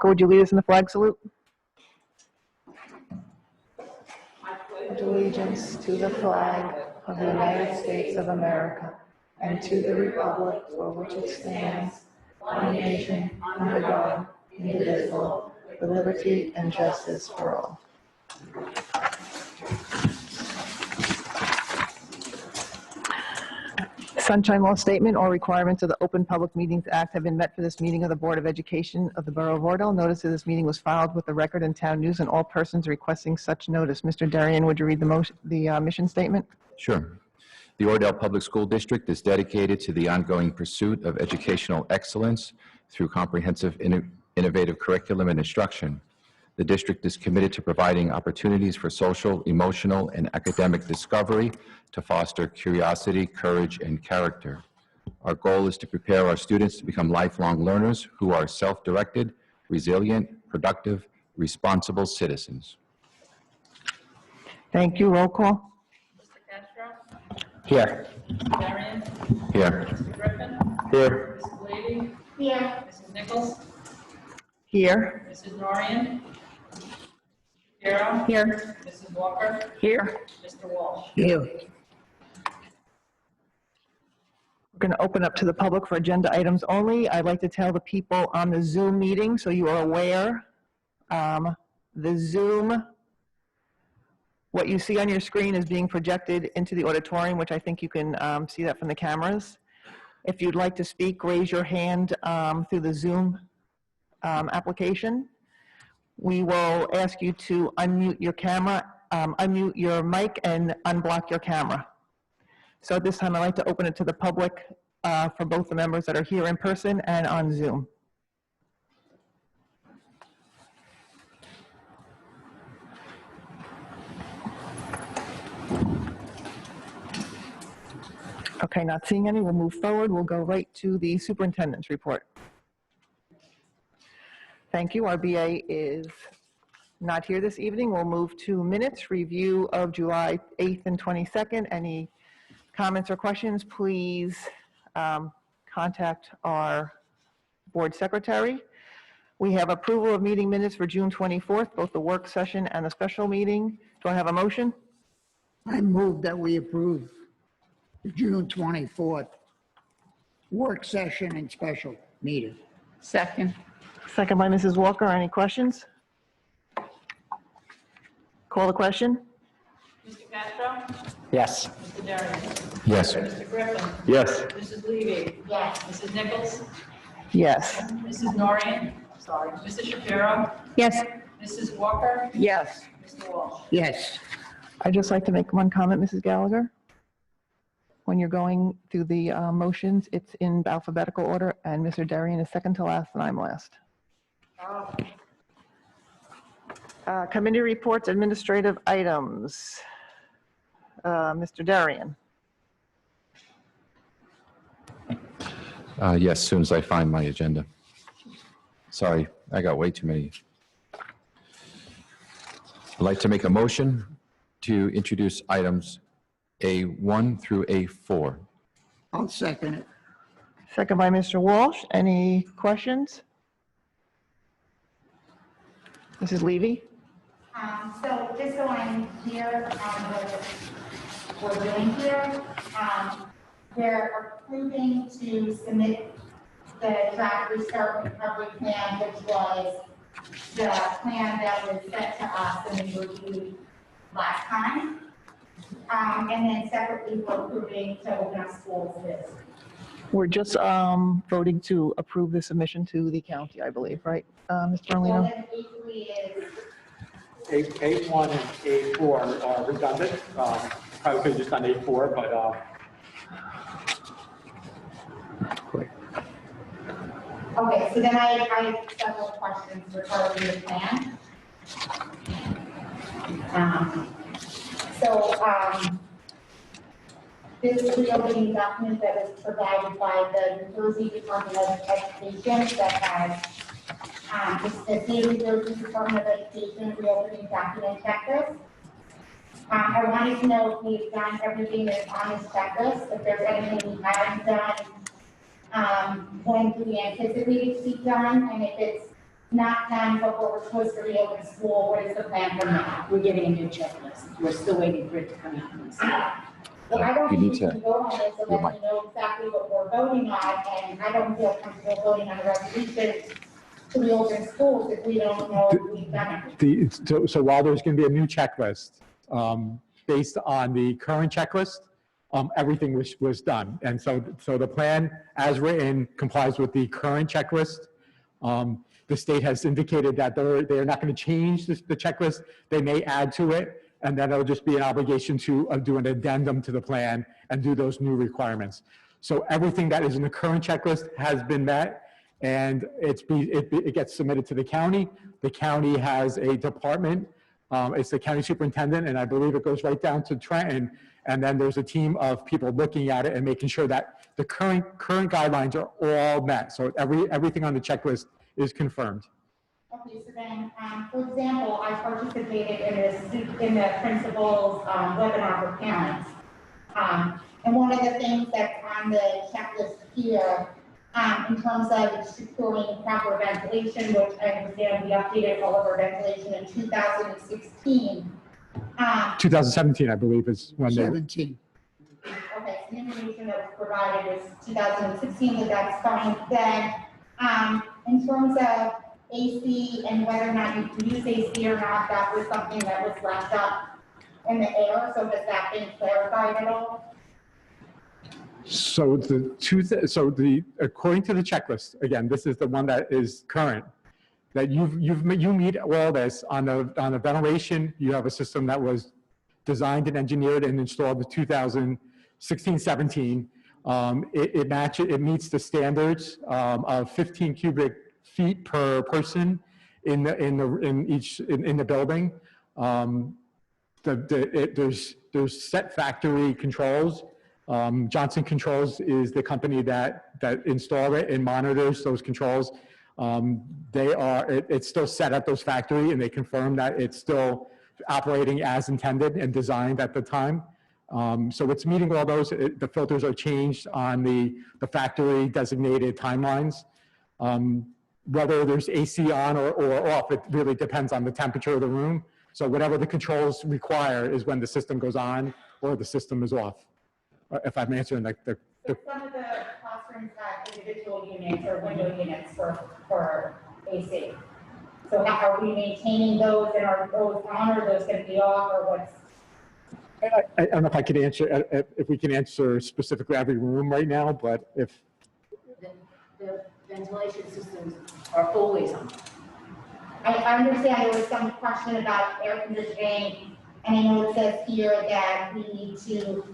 Would you lead us in the flag salute? I pledge allegiance to the flag of the United States of America and to the republic for which it stands, one nation, under God, indivisible, with liberty and justice for all. Sunshine Law statement: all requirements of the Open Public Meetings Act have been met for this meeting of the Board of Education of the Borough of Oradell. Notice of this meeting was filed with the Record and Town News, and all persons requesting such notice. Mr. Darian, would you read the mission statement? Sure. The Oradell Public School District is dedicated to the ongoing pursuit of educational excellence through comprehensive, innovative curriculum and instruction. The district is committed to providing opportunities for social, emotional, and academic discovery to foster curiosity, courage, and character. Our goal is to prepare our students to become lifelong learners who are self-directed, resilient, productive, responsible citizens. Thank you. Roll call. Mr. Castro? Here. Darian? Here. Mr. Griffin? Here. Mrs. Levy? Here. Mrs. Nichols? Here. Mrs. Norian? Shapiro? Here. Mrs. Walker? Here. Mr. Walsh? Here. We're going to open up to the public for agenda items only. I'd like to tell the people on the Zoom meeting, so you are aware, the Zoom, what you see on your screen is being projected into the auditorium, which I think you can see that from the cameras. If you'd like to speak, raise your hand through the Zoom application. We will ask you to unmute your camera, unmute your mic, and unblock your camera. So at this time, I'd like to open it to the public for both the members that are here in person and on Zoom. Okay, not seeing any, we'll move forward. We'll go right to the superintendent's report. Thank you. Our BA is not here this evening. We'll move to minutes, review of July 8th and 22nd. Any comments or questions, please contact our board secretary. We have approval of meeting minutes for June 24th, both the work session and the special meeting. Do I have a motion? I move that we approve the June 24th work session and special meeting. Second. Second by Mrs. Walker. Any questions? Call the question. Mr. Castro? Yes. Mr. Darian? Yes. Mr. Griffin? Yes. Mrs. Levy? Yes. Mrs. Nichols? Yes. Mrs. Norian? Sorry. Mrs. Shapiro? Yes. Mrs. Walker? Yes. Mr. Walsh? Yes. I'd just like to make one comment, Mrs. Gallagher. When you're going through the motions, it's in alphabetical order, and Mr. Darian is second to last, and I'm last. Committee reports, administrative items. Mr. Darian. Yes, as soon as I find my agenda. Sorry, I got way too many. I'd like to make a motion to introduce items A1 through A4. I'll second it. Second by Mr. Walsh. Any questions? Mrs. Levy? So just so I'm clear on what we're doing here, we're approving to submit the draft restart recovery plan, which was the plan that was sent to us and we reviewed last time. And then separately, we're approving to open up schools this. We're just voting to approve the submission to the county, I believe, right, Mr. Well, Merlino? then A3 is, A1 and A4 are redundant. Probably could have just done A4, but okay, so then I have several questions regarding the plan. This reopening document that was provided by the New Jersey Department of Education that has the State of New Jersey Department of Education reopening document checklist. I wanted to know if we've done everything that's on this checklist, if there's anything we haven't done, when do we anticipate it to be done, and if it's not done before we're supposed to reopen school, what is the plan from now? We're getting a new checklist. We're still waiting for it to come out. Well, I don't You think need we to- can vote on this Your unless mic. we know exactly what we're voting on, and I don't feel comfortable voting on a resolution to reopen schools if we don't know if we've done it. So while there's going to be a new checklist, based on the current checklist, everything was done. And so the plan as written complies with the current checklist. The state has indicated that they're not going to change the checklist. They may add to it, and then it'll just be an obligation to do an addendum to the plan and do those new requirements. So everything that is in the current checklist has been met, and it gets submitted to the county. The county has a department. It's the county superintendent, and I believe it goes right down to Trenton. And then there's a team of people looking at it and making sure that the current guidelines are all met. So everything on the checklist is confirmed. Okay, so then, for example, I participated in the principal's webinar for parents. And one of the things that's on the checklist here, in terms of securing proper ventilation, which I understand we updated all of our ventilation in 2016. 2017, I believe, is when they. 17. Okay, so the information that was provided was 2016, but that's fine. Then, in terms of AC and whether or not you can use AC or not, that was something that was left up in the air. So has that been clarified at all? So according to the checklist, again, this is the one that is current, that you meet all this on the ventilation. You have a system that was designed and engineered and installed in 2016-17. It meets the standards of 15 cubic feet per person in the building. There's set factory controls. Johnson Controls is the company that installed it and monitors those controls. It's still set at those factory, and they confirm that it's still operating as intended and designed at the time. So it's meeting all those. The filters are changed on the factory designated timelines. Whether there's AC on or off, it really depends on the temperature of the room. So whatever the controls require is when the system goes on or the system is off. If I'm answering So some of the classrooms have individual units or window units for AC. So how are we maintaining those, and are those on or those going to be off, or what's? I don't know if I could answer, if we can answer specifically every room right now, but if. The ventilation systems are always on. I understand there was some question about air conditioning, and I know it says here that we need to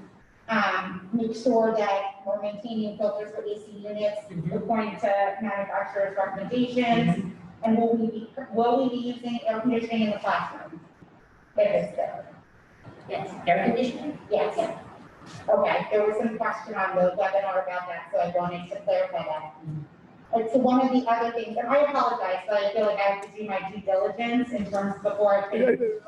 make sure that we're maintaining filters for AC units according to manufacturer's recommendations. And will we be using air conditioning in the classroom? If it's there. Yes, air conditioning. Yes. Okay, there was some question on the webinar about that, so I wanted to clarify that. And so one of the other things, and I apologize, but I feel like I have to do my due diligence in terms before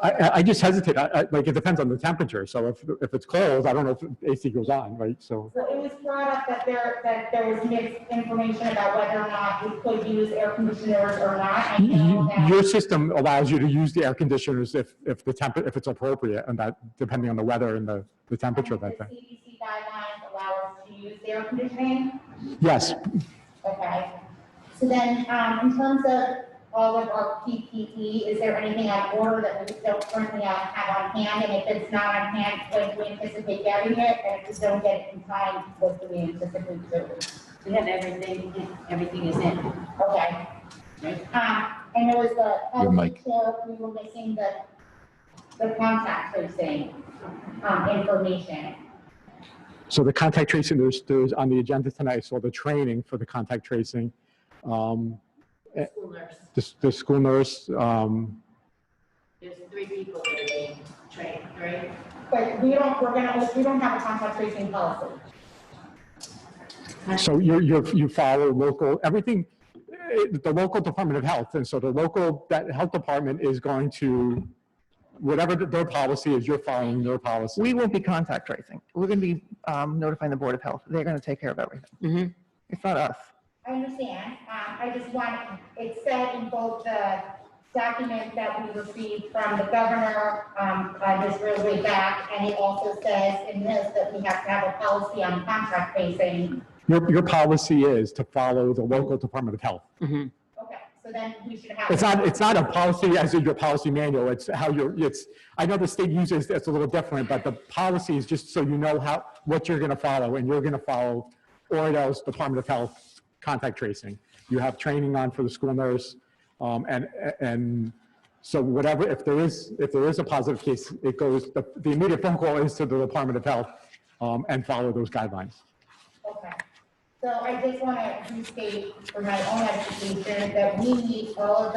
I just hesitate, like it depends on the temperature. So if it's cold, I don't know if AC goes on, right? So. So it was brought up that there was mixed information about whether or not we could use air conditioners or not. I know that. Your system allows you to use the air conditioners if it's appropriate, and that depending on the weather and the temperature of that The thing. CDC guidelines allow us to use air conditioning. Yes. Okay. So then, in terms of all of our PPE, is there anything on order that we don't currently have on hand? And if it's not on hand, when do we anticipate getting it? And if we don't get it in time, what do we anticipate doing? We have everything is in. Okay. And there was the Your mic. chair, we were missing the contact tracing information. So the contact tracing, there's on the agenda tonight, so the training for the contact tracing. School nurse. The school nurse, There's 3 people that are being trained, right? But we don't have a contact tracing policy. so you follow local, everything, the local Department of Health, and so that health department is going to, whatever their policy is, you're following their policy. We won't be contact tracing. We're going to be notifying the Board of Health. They're going to take care of everything. It's not us. I understand. I just want, it said in both the documents that we received from the governor, this real way back, and it also says in this that we have to have a policy on contract basing. Your policy is to follow the local Department of Health. Okay, so then we should have. It's not a policy as in your policy manual, it's how I know the state uses it's a little different, but the policy is just so you know what you're gonna follow, and you're gonna follow Oradell's Department of Health contact tracing. You have training on for the school nurse, and so whatever, if there is a positive case, it goes, the immediate phone call is to the Department of Health, and follow those guidelines. Okay, so I just want to restate for my own edification that we need all of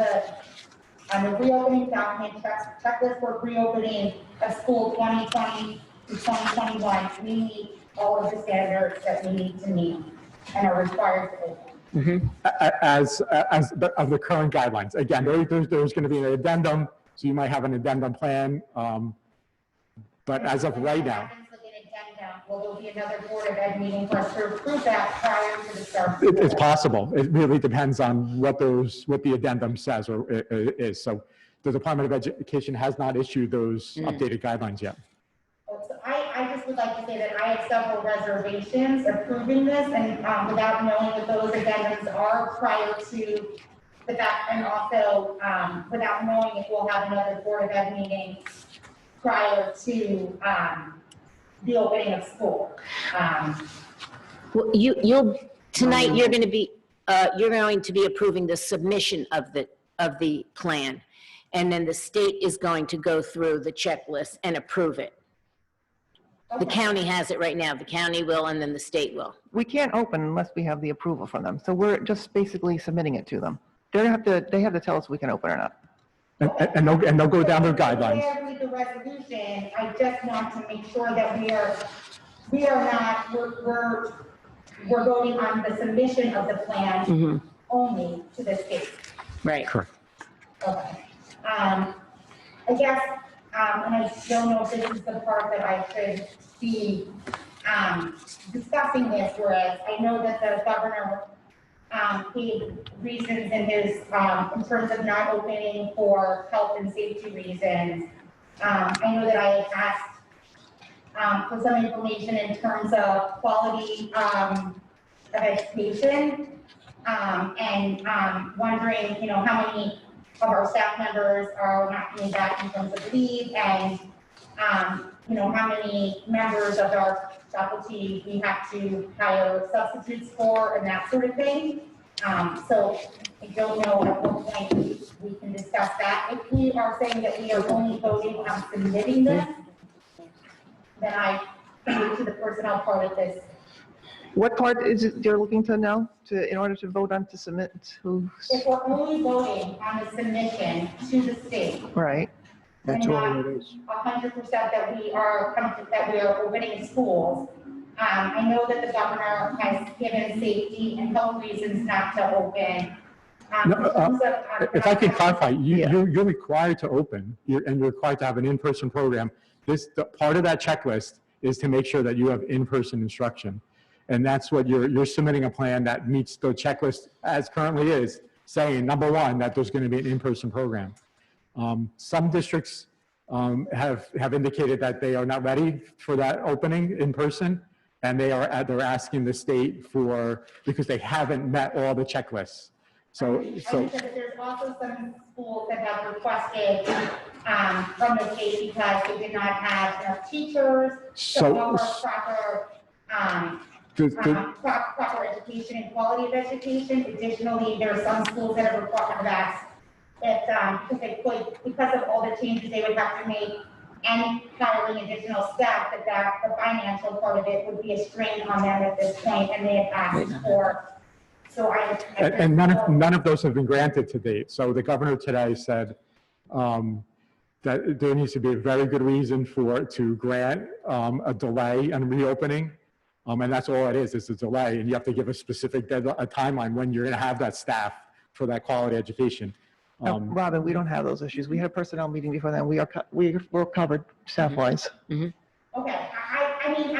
on the reopening document checklist for reopening a school 2020 to 2021, we need all of the standards that we need to meet and are required to open. As of the current guidelines. Again, there's going to be an addendum, so you might have an addendum plan, but as of right now, Will there be another Board of Ed meeting for us to approve that prior to the start? it's possible. It really depends on what the addendum says or is. So the Department of Education has not issued those updated guidelines yet. So I just would like to say that I have several reservations approving this and without knowing what those addendums are prior to the fact, and also without knowing if we'll have another Board of Ed meeting prior to the opening of school. Well, tonight, you're going to be approving the submission of the plan. And then the state is going to go through the checklist and approve it. The county has it right now. The county will, and then the state will. We can't open unless we have the approval from them. So we're just basically submitting it to them. They have to tell us we can open or not. And they'll go down their guidelines. Before I read the resolution, I just want to make sure that we're voting on the submission of the plan only to the state. Right. Correct. Okay. I guess, and I don't know if this is the part that I should be discussing this, whereas I know that the governor gave reasons in his, in terms of not opening for health and safety reasons. I know that I had asked for some information in terms of quality of education, and wondering, how many of our staff members are not coming back in terms of leave, and how many members of our faculty we have to hire substitutes for, and that sort of thing. So I don't know at what point we can discuss that. If we are saying that we are only voting on submitting this, then I move to the personnel part of this. What part is it you're looking to know in order to vote on to submit to? If we're only voting on the submission to the state, Right. That's all it is. 100% that we are opening schools. I know that the governor has given safety and health reasons not to open. If I can clarify, you're required to open, and you're required to have an in-person program. Part of that checklist is to make sure that you have in-person instruction. And that's what you're submitting a plan that meets the checklist as currently is, saying, number one, that there's going to be an in-person program. Some districts have indicated that they are not ready for that opening in person, and they're asking the state because they haven't met all the checklists. So said that there's also some schools that have requested from the state because they did not have enough teachers, proper education and quality of education. Additionally, there are some schools that have required that because of all the changes they would have to make and hiring additional staff, that the financial part of it would be a strain on them at this point, and they have asked for. So and none of those have been granted to date. So the governor today said that there needs to be a very good reason to grant a delay in reopening. And that's all it is a delay. And you have to give a specific deadline, a timeline when you're going to have that staff for that quality education. No, Robin, we don't have those issues. We had a personnel meeting before then. We're covered staff-wise. Okay, I mean,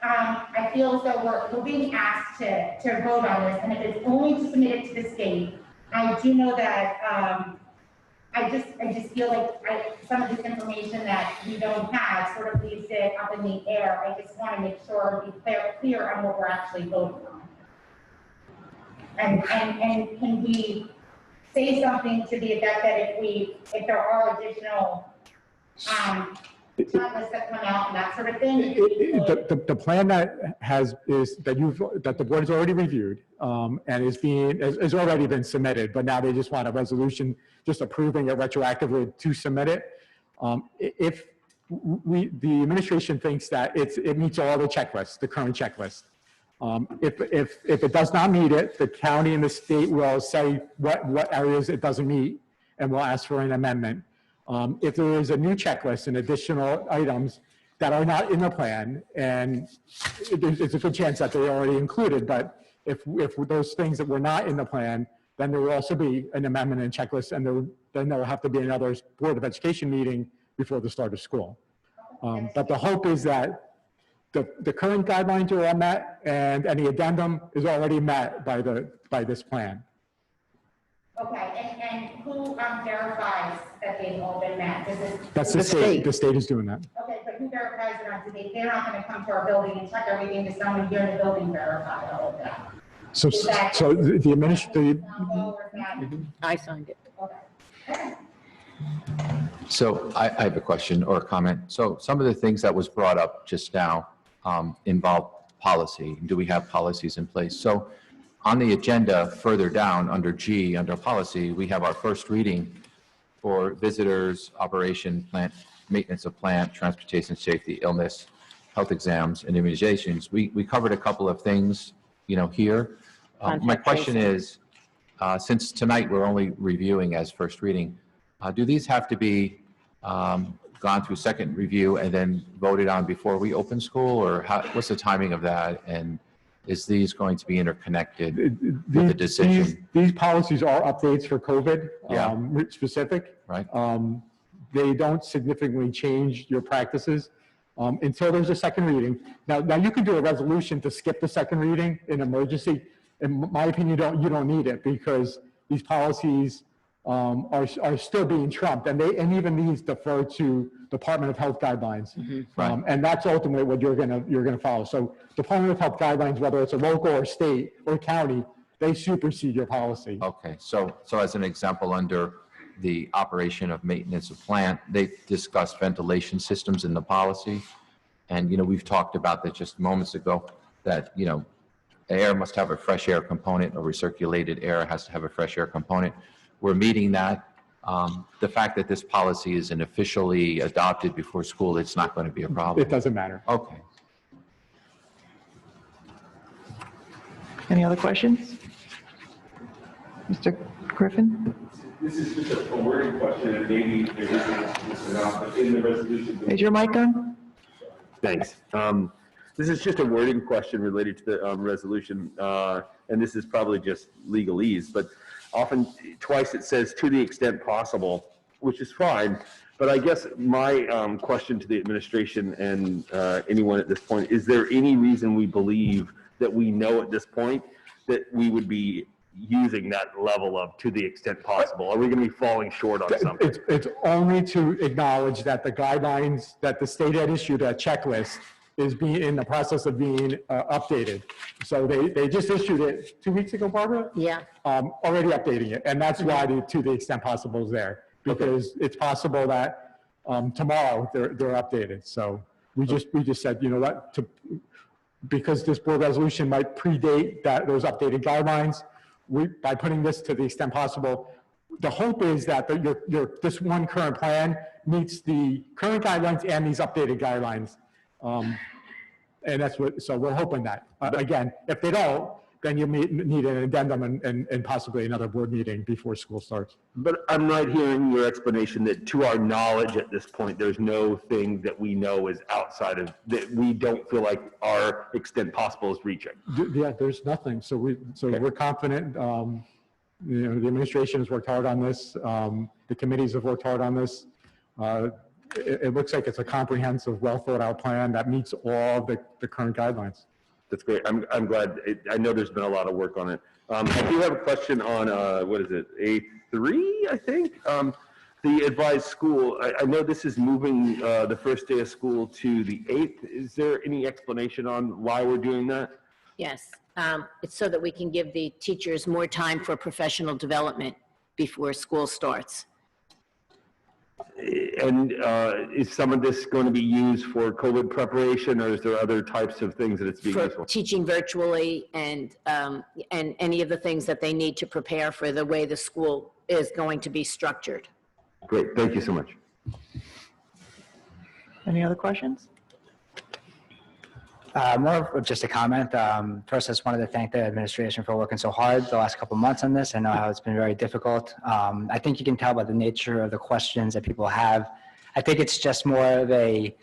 I feel as though we're being asked asked to vote on this, and if it's only to submit it to the state, I do know that, I just feel like some of this information that we don't have sort of leaves it up in the air. I just want to make sure, be clear on what we're actually voting on. And can we say something to the effect that if there are additional, checklists that come out and that sort of thing? The plan that that the board has already reviewed, and is already been submitted, but now they just want a resolution just approving it retroactively to submit it. If the administration thinks that it meets all the checklists, the current checklist. If it does not meet it, the county and the state will say what areas it doesn't meet, and we'll ask for an amendment. If there is a new checklist and additional items that are not in the plan, and it's a good chance that they already included, but if those things that were not in the plan, then there will also be an amendment and checklist, and then there will have to be another Board of Education meeting before the start of school. But the hope is that the current guidelines are all met, and any addendum is already met by this plan. Okay, and who verifies that they've all been met? That's the state. The state is doing that. Okay, but who verifies it on today? They're not gonna come to our building and check everything, to someone here in the building verify all of that. So the administrative. Or is that- I signed it. Okay. So I have a question or a comment. So some of the things that was brought up just now involve policy. Do we have policies in place? So on the agenda further down under G, under policy, we have our first reading for visitors, operation, plant, maintenance of plant, transportation safety, illness, health exams, and immunizations. We covered a couple of things, here. My question is, since tonight we're only reviewing as first reading, do these have to be gone through second review and then voted on before we open school, or what's the timing of that? And is these going to be interconnected with the decision? These policies are updates for COVID specific. Right. They don't significantly change your practices until there's a second reading. Now you can do a resolution to skip the second reading in emergency. In my opinion, you don't need it, because these policies are still being trumped, and even these defer to Department of Health guidelines. Right. And that's ultimately what you're gonna follow. So Department of Health guidelines, whether it's a local or state or county, they supersede your policy. Okay, so as an example, under the operation of maintenance of plant, they discussed ventilation systems in the policy. And, we've talked about that just moments ago, that, air must have a fresh air component, or recirculated air has to have a fresh air component. We're meeting that. The fact that this policy isn't officially adopted before school, it's not going to be a problem. It doesn't matter. Okay. Any other questions? Mr. Griffin? This is just a wording question, and maybe there isn't this or not, but in the resolution. Is your mic on? Thanks. This is just a wording question related to the resolution, and this is probably just legalese, but often, twice it says "to the extent possible," which is fine, but I guess my question to the administration and anyone at this point, is there any reason we believe that we know at this point that we would be using that level of "to the extent possible"? Are we going to be falling short on something? It's only to acknowledge that the guidelines that the state had issued, a checklist, is being in the process of being updated. So they just issued it 2 weeks ago, Barbara? Yeah. Already updating it, and that's why the "to the extent possible" is there, because it's possible that tomorrow they're updated. So we just said, you know what, because this board resolution might predate those updated guidelines, by putting this "to the extent possible," the hope is that this one current plan meets the current guidelines and these updated guidelines. And that's so we're hoping that. Again, if they don't, then you need an addendum and possibly another board meeting before school starts. But I'm not hearing your explanation that, to our knowledge at this point, there's no thing that we know is outside of, that we don't feel like our extent possible is reaching. Yeah, there's nothing. So we're confident. The administration has worked hard on this. The committees have worked hard on this. It looks like it's a comprehensive, well thought out plan that meets all the current guidelines. That's great. I'm glad. I know there's been a lot of work on it. I do have a question on, what is it, A3, I think? The advised school, I know this is moving the first day of school to the 8th. Is there any explanation on why we're doing that? Yes, it's so that we can give the teachers more time for professional development before school starts. And is some of this going to be used for COVID preparation, or is there other types of things that it's being used For for? teaching virtually and any of the things that they need to prepare for the way the school is going to be structured. Great, thank you so much. Any other questions? More of just a comment. First, I just wanted to thank the administration for working so hard the last couple months on this. I know how it's been very difficult. I think you can tell by the nature of the questions that people have. I think it's just more of a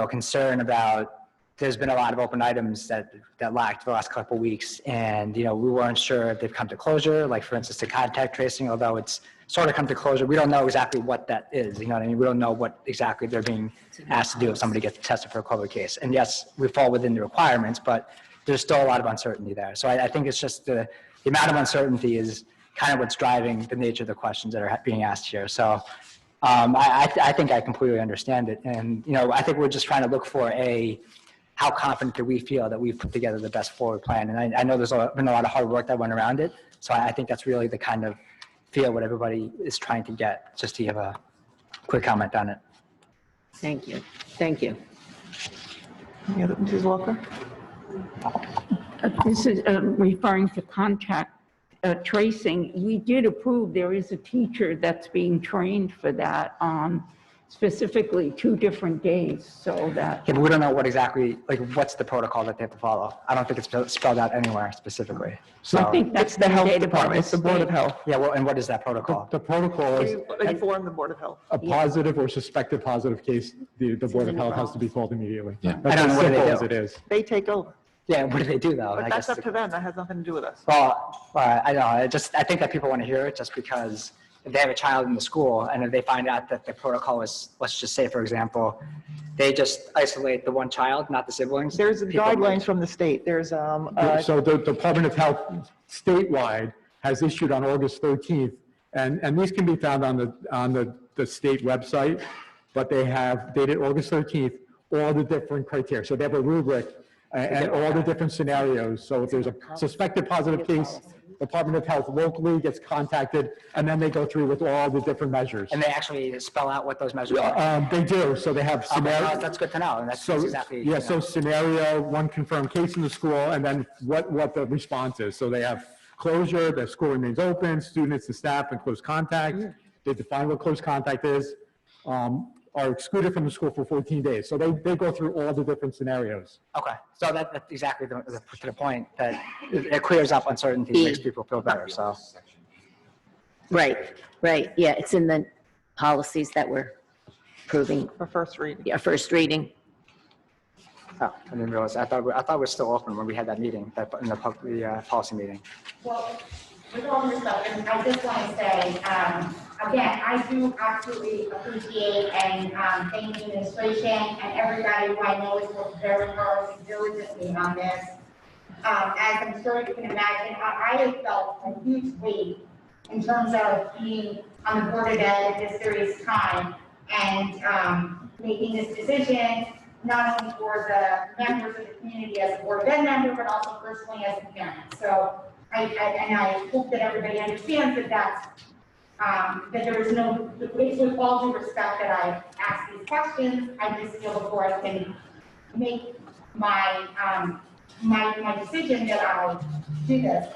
concern about, there's been a lot of open items that lacked for the last couple of weeks, and we weren't sure if they've come to closure. Like, for instance, the contact tracing, although it's sort of come to closure, we don't know exactly what that is. You know what I mean? We don't know what exactly they're being asked to do if somebody gets tested for a COVID case. And yes, we fall within the requirements, but there's still a lot of uncertainty there. So I think it's just the amount of uncertainty is kind of what's driving the nature of the questions that are being asked here. So I think I completely understand it. And, I think we're just trying to look for how confident do we feel that we've put together the best forward plan. And I know there's been a lot of hard work that went around it. So I think that's really the kind of feel what everybody is trying to get, just to give a quick comment on it. Thank you. Thank you. Any other, Mrs. Walker? This is referring to contact tracing. We did approve, there is a teacher that's being trained for that on specifically 2 different days, so that. Yeah, but we don't know what exactly, what's the protocol that they have to follow. I don't think it's spelled out anywhere specifically. So, I think that's It's the health mandated by department, it's the Board of state. Health. yeah, well, and what is that protocol? The protocol is Inform the Board of Health. a positive or suspected positive case, the Board of Health has to be called immediately. Yeah. That's I don't know as what do they simple do. as it is. They take over, Yeah, what do they do though? but I that's guess up to them, that has nothing to do with us. Well, I know, I think that people want to hear it just because if they have a child in the school and if they find out that the protocol is, let's just say, for example, they just isolate the one child, not the siblings. There's people- guidelines from the state, there's, So the Department of Health statewide has issued on August 13th, and these can be found on the state website, but they have dated August 13th, all the different criteria. So they have a rubric and all the different scenarios. So if there's a suspected positive case, Department of Health locally gets contacted, and then they go through with all the different measures. And they actually spell out what those measures are. They do, so they have Okay, scenarios. that's good to know, and that's So, exactly. yeah, so scenario, 1 confirmed case in the school, and then what the response is. So they have closure, the school remains open, students, the staff, and close contact. They define what close contact is, are excluded from the school for 14 days. So they go through all the different scenarios. Okay, so that's exactly to the point, that it clears up uncertainty, makes people feel better, so. Right, yeah, it's in the policies that we're approving, for first reading. yeah, first reading. Oh, I didn't realize, I thought we were still open when we had that meeting, in the policy meeting. Well, with all due respect, I just want to say, again, I do absolutely appreciate and thank the administration and everybody who I know has worked very hard and diligently on this. As I'm sure you can imagine, I have felt a huge weight in terms of being on the Board of Ed at this serious time and making this decision, not only for the members of the community as a Board of Ed member, but also personally as a parent. So I hope that everybody understands that that there is no, with all due respect that I ask these questions, I just feel before I can make my, my decision that I'll do this.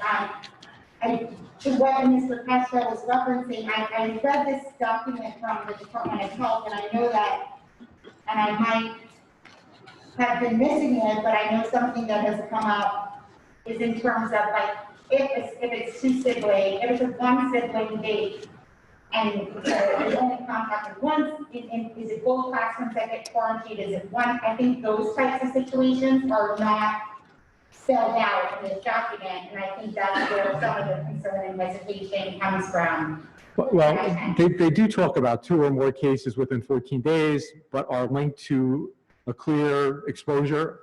To what Mr. Castro was referencing, I read this document from the Department of Health, and I know that, and I might have been missing it, but I know something that has come up is in terms of if it's 2 siblings, if it's a 1 sibling date, and they're only contacted once, is it both classrooms that get quarantined, is it one? I think those types of situations are not spelled out in this document, and I think that's where some of the concern and hesitation comes from. Well, they do talk about 2 or more cases within 14 days, but are linked to a clear exposure.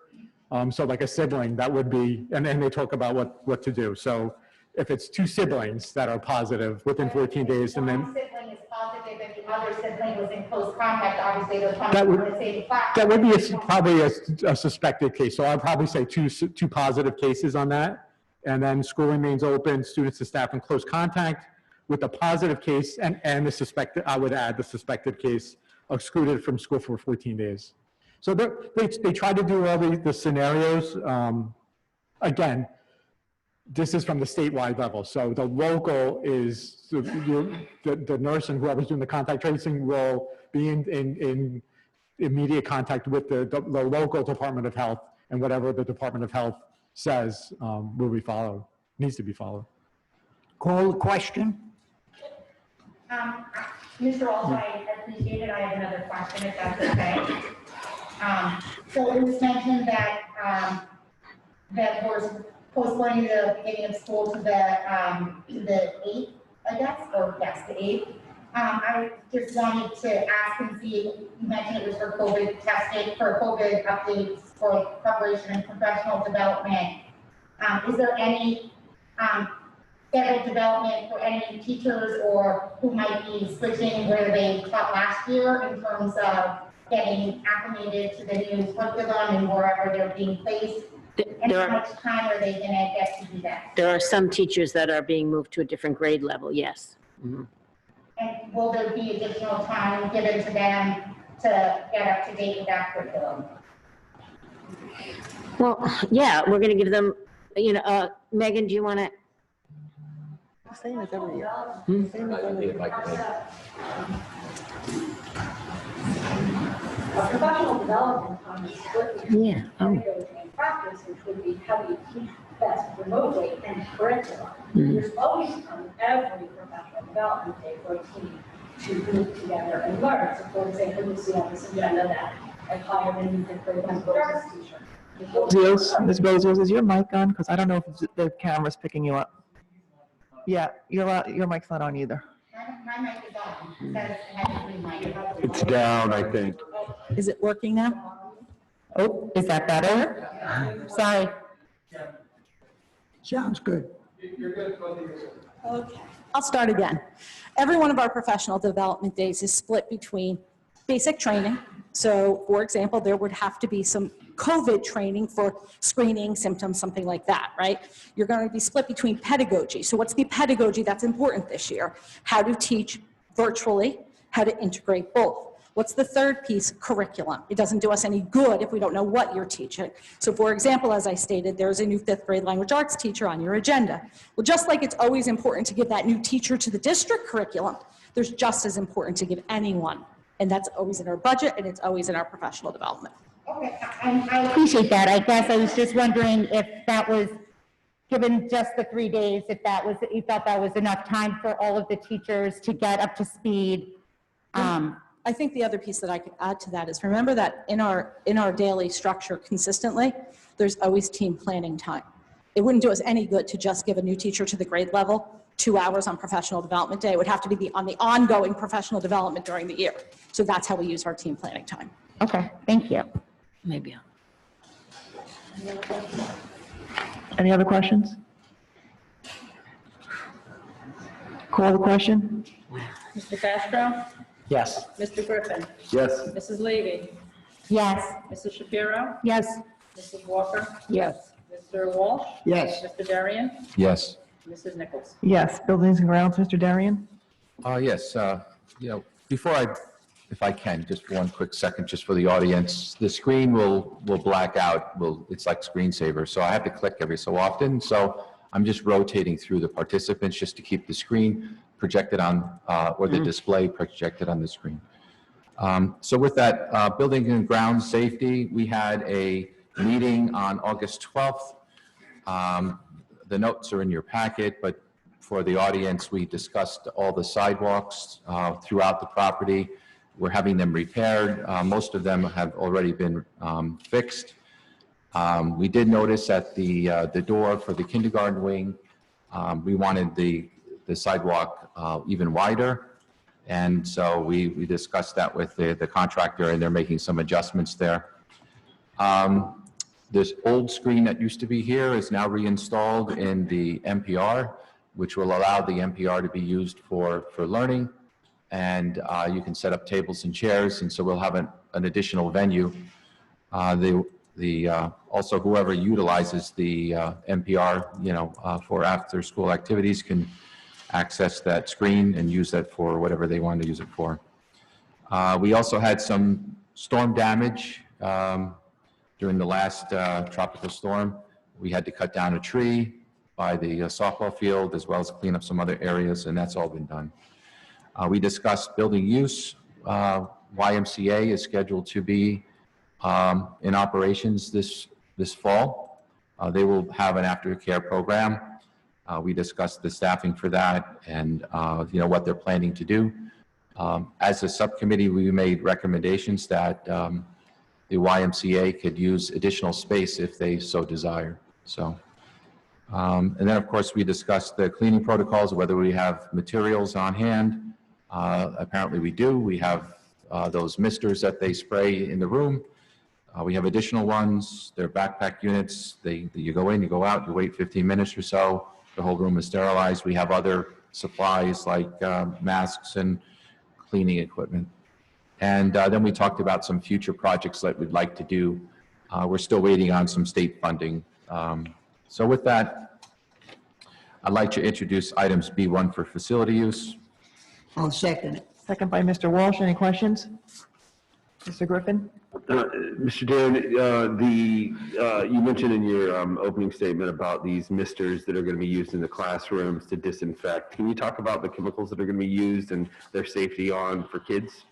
So like a sibling, that would be, and then they talk about what to do. So if it's two siblings that are positive within 14 days, and One then sibling is positive and the other sibling was in close contact, obviously they're That coming would- from the same class. that would be probably a suspected case. So I'd probably say two positive cases on that. And then school remains open, students and staff in close contact with a positive case and the suspected, I would add the suspected case excluded from school for 14 days. So they try to do all the scenarios. Again, this is from the statewide level. So the local is, the nurse and whoever's doing the contact tracing will be in immediate contact with the local Department of Health, and whatever the Department of Health says will be followed, needs to be followed. Call the question. Mr. Walsh, I appreciate it. I have another question, if that's okay. So it was mentioned that, that we're postponing the beginning of school to the 8th, I guess, or yes, the 8th. I just wanted to ask and see, you mentioned it was for COVID testing, for COVID updates, for preparation and professional development. Is there any scheduled development for any teachers or who might be switching where they taught last year in terms of getting acclimated to the new curriculum and wherever they're being placed? And how much time are they gonna get to do that? There are some teachers that are being moved to a different grade level, yes. And will there be additional time given to them to get up to date with that curriculum? Well, yeah, we're going to give them, Megan, do you want to? Same as every year. Professional development on the split Yeah. between pedagogy and practice, which would be how do you teach best remotely and curriculum. There's always time every professional development day for a team to group together and learn. So for example, you see on this agenda that I've hired a new fifth grade language arts teacher. Ms. Bozios, is your mic on? Because I don't know if the camera's picking you up. Yeah, your mic's not on either. My mic is on. It says it has a green mic. It's down, I think. Is it working now? Oh, is that better? Sorry. Sounds good. Okay, I'll start again. Every one of our professional development days is split between basic training. So for example, there would have to be some COVID training for screening symptoms, something like that, right? You're going to be split between pedagogy. So what's the pedagogy that's important this year? How to teach virtually, how to integrate both. What's the third piece? Curriculum. It doesn't do us any good if we don't know what you're teaching. So for example, as I stated, there's a new fifth grade language arts teacher on your agenda. Well, just like it's always important to give that new teacher to the district curriculum, there's just as important to give anyone. And that's always in our budget and it's always in our professional development. Okay, and I appreciate that. I guess I was just wondering if that was, given just the 3 days, if that was, you thought that was enough time for all of the teachers to get up to speed. I think the other piece that I could add to that is remember that in our daily structure consistently, there's always team planning time. It wouldn't do us any good to just give a new teacher to the grade level 2 hours on professional development day. It would have to be on the ongoing professional development during the year. So that's how we use our team planning time. Okay, thank you. Maybe. Any other questions? Call the question? Mr. Castro? Yes. Mr. Griffin? Yes. Mrs. Levy? Yes. Mrs. Shapiro? Yes. Mrs. Walker? Yes. Mr. Walsh? Yes. Mr. Darian? Yes. Mrs. Nichols? Yes. Buildings and grounds, Mr. Darian? Yes, before if I can, just for one quick second, just for the audience, the screen will black out, it's like screensaver, so I have to click every so often, so I'm just rotating through the participants just to keep the screen projected on, or the display projected on the screen. So with that, building and grounds safety, we had a meeting on August 12th. The notes are in your packet, but for the audience, we discussed all the sidewalks throughout the property. We're having them repaired. Most of them have already been fixed. We did notice at the door for the kindergarten wing, we wanted the sidewalk even wider. And so we discussed that with the contractor, and they're making some adjustments there. This old screen that used to be here is now reinstalled in the MPR, which will allow the MPR to be used for learning. And you can set up tables and chairs, and so we'll have an additional venue. Also, whoever utilizes the MPR, for after-school activities can access that screen and use that for whatever they want to use it for. We also had some storm damage during the last tropical storm. We had to cut down a tree by the softball field, as well as clean up some other areas, and that's all been done. We discussed building use. YMCA is scheduled to be in operations this fall. They will have an aftercare program. We discussed the staffing for that and what they're planning to do. As a subcommittee, we made recommendations that the YMCA could use additional space if they so desire. So, and then of course we discussed the cleaning protocols, whether we have materials on hand. Apparently we do. We have those misters that they spray in the room. We have additional ones. They're backpack units. You go in, you go out, you wait 15 minutes or so. The whole room is sterilized. We have other supplies like masks and cleaning equipment. And then we talked about some future projects that we'd like to do. We're still waiting on some state funding. So with that, I'd like to introduce items B1 for facility use. I'll second it. Second by Mr. Walsh. Any questions? Mr. Griffin? Mr. Darren, you mentioned in your opening statement about these misters that are going to be used in the classrooms to disinfect. Can you talk about the chemicals that are going to be used and their safety for kids?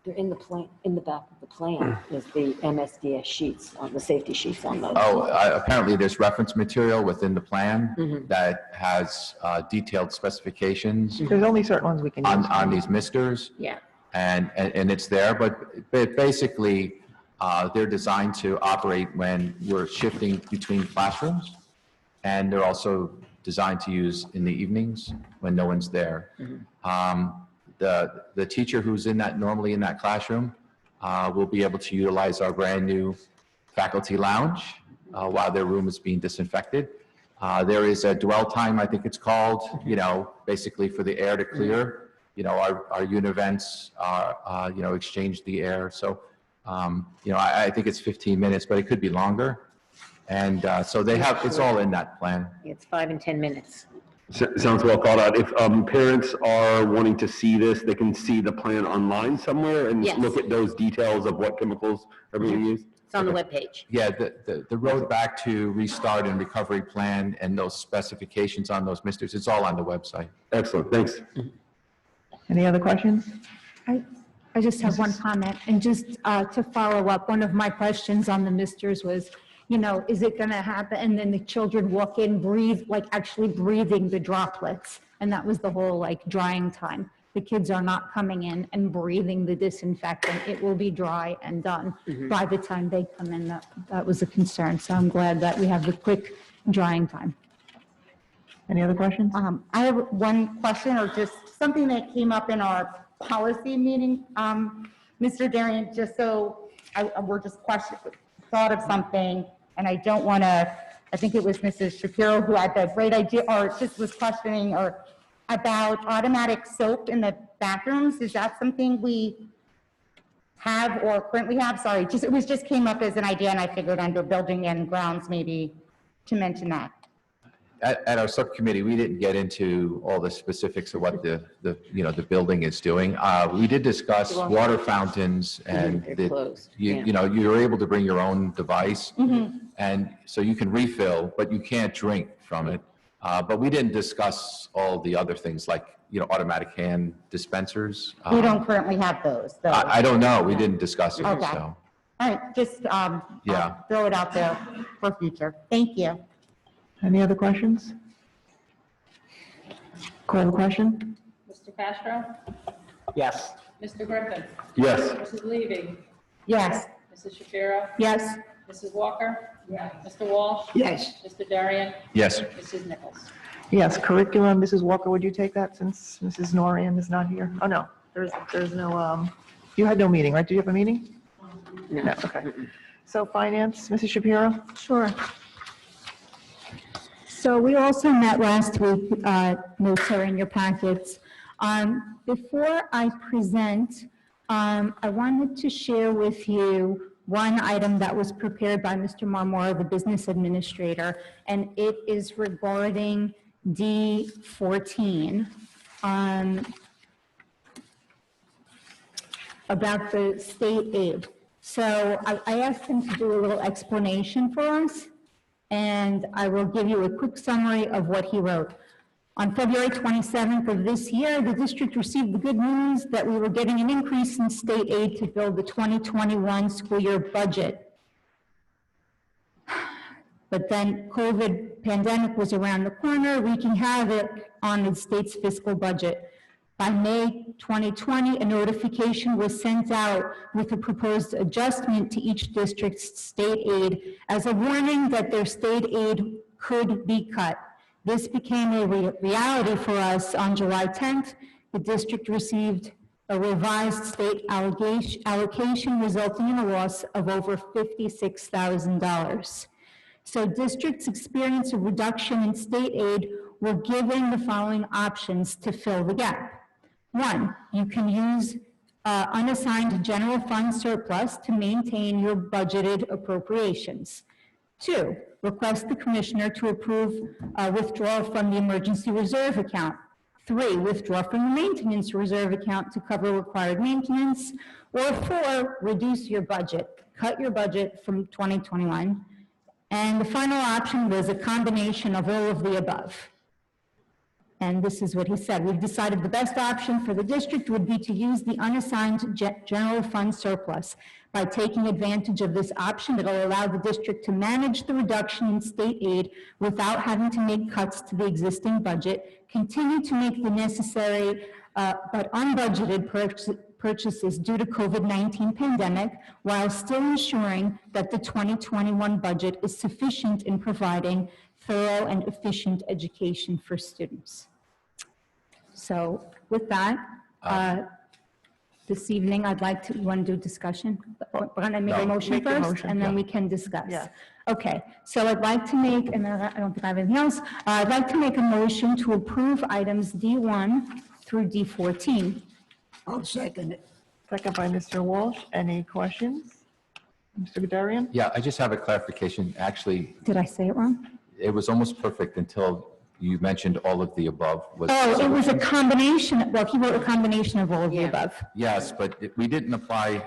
They're in the plan, in the back of the plan is the MSDS sheets, the safety sheets on those. Oh, apparently there's reference material within the plan that has detailed specifications There's only certain ones we can use. on these misters. Yeah. And it's there, but basically, they're designed to operate when we're shifting between classrooms, and they're also designed to use in the evenings when no one's there. The teacher who's normally in that classroom will be able to utilize our brand new faculty lounge while their room is being disinfected. There is a dwell time, I think it's called, basically for the air to clear. Our univents exchange the air. So, I think it's 15 minutes, but it could be longer. And so it's all in that plan. It's 5 and 10 minutes. Sounds well thought out. If parents are wanting to see this, they can see the plan online somewhere and Yes. look at those details of what chemicals are being used? It's on the webpage. Yeah, the road back to restart and recovery plan and those specifications on those misters, it's all on the website. Excellent, thanks. Any other questions? I just have one comment, and just to follow up, one of my questions on the misters was, is it going to happen? And then the children walk in, breathe, like actually breathing the droplets. And that was the whole drying time. The kids are not coming in and breathing the disinfectant. It will be dry and done by the time they come in. That was a concern. So I'm glad that we have the quick drying time. Any other questions? I have one question, or just something that came up in our policy meeting, Mr. Darian, just so we're just thought of something, and I don't want to, I think it was Mrs. Shapiro who had the great idea, or just was questioning, or about automatic soap in the bathrooms. Is that something we have or currently have? Sorry, it just came up as an idea, and I figured under building and grounds maybe to mention that. At our subcommittee, we didn't get into all the specifics of what the building is doing. We did discuss water fountains and They're closed. you're able to bring your own device, and so you can refill, but you can't drink from it. But we didn't discuss all the other things like automatic hand dispensers. We don't currently have those. I don't know. We didn't discuss it. Okay. So All right, just Yeah. throw it out there for future. Thank you. Any other questions? Call the question? Mr. Castro? Yes. Mr. Griffin? Yes. Mrs. Levy? Yes. Mrs. Shapiro? Yes. Mrs. Walker? Mr. Walsh? Yes. Mr. Darian? yes. Mrs. Nichols? Yes, curriculum. Mrs. Walker, would you take that since Mrs. Norian is not here? Oh, no, there's no, you had no meeting, right? Do you have a meeting? No. Okay. So finance, Mrs. Shapiro? Sure. So we also met last week, notes are in your packets. Before I present, I wanted to share with you one item that was prepared by Mr. Marmora, the business administrator, and it is regarding D14, about the state aid. So I asked him to do a little explanation for us, and I will give you a quick summary of what he wrote. On February 27th of this year, the district received the good news that we were getting an increase in state aid to build the 2021 school year budget. But then COVID pandemic was around the corner, wreaking havoc on the state's fiscal budget. By May 2020, a notification was sent out with a proposed adjustment to each district's state aid as a warning that their state aid could be cut. This became a reality for us on July 10th. The district received a revised state allocation resulting in a loss of over $56,000. So districts experienced a reduction in state aid were given the following options to fill the gap. One, you can use unassigned general fund surplus to maintain your budgeted appropriations. Two, request the commissioner to approve withdrawal from the emergency reserve account. Three, withdraw from the maintenance reserve account to cover required maintenance. Or four, reduce your budget, cut your budget from 2021. And the final option was a combination of all of the above. And this is what he said. We've decided the best option for the district would be to use the unassigned general fund surplus. By taking advantage of this option, it'll allow the district to manage the reduction in state aid without having to make cuts to the existing budget, continue to make the necessary but unbudgeted purchases due to COVID-19 pandemic, while still ensuring that the 2021 budget is sufficient in providing thorough and efficient education for students. So with that, this evening, I'd like to, you want to do discussion? We're going to make a motion Make the first, motion, and then yeah. we can discuss. Yeah. Okay, so I'd like to make, and I don't think I have anything else, I'd like to make a motion to approve items D1 through D14. I'll second it. Second by Mr. Walsh. Any questions? Mr. Guderian? Yeah, I just have a clarification. Actually, Did I say it wrong? it was almost perfect until you mentioned all of the above. Oh, it was a combination, well, he wrote a combination of all of the above. Yes, but we didn't apply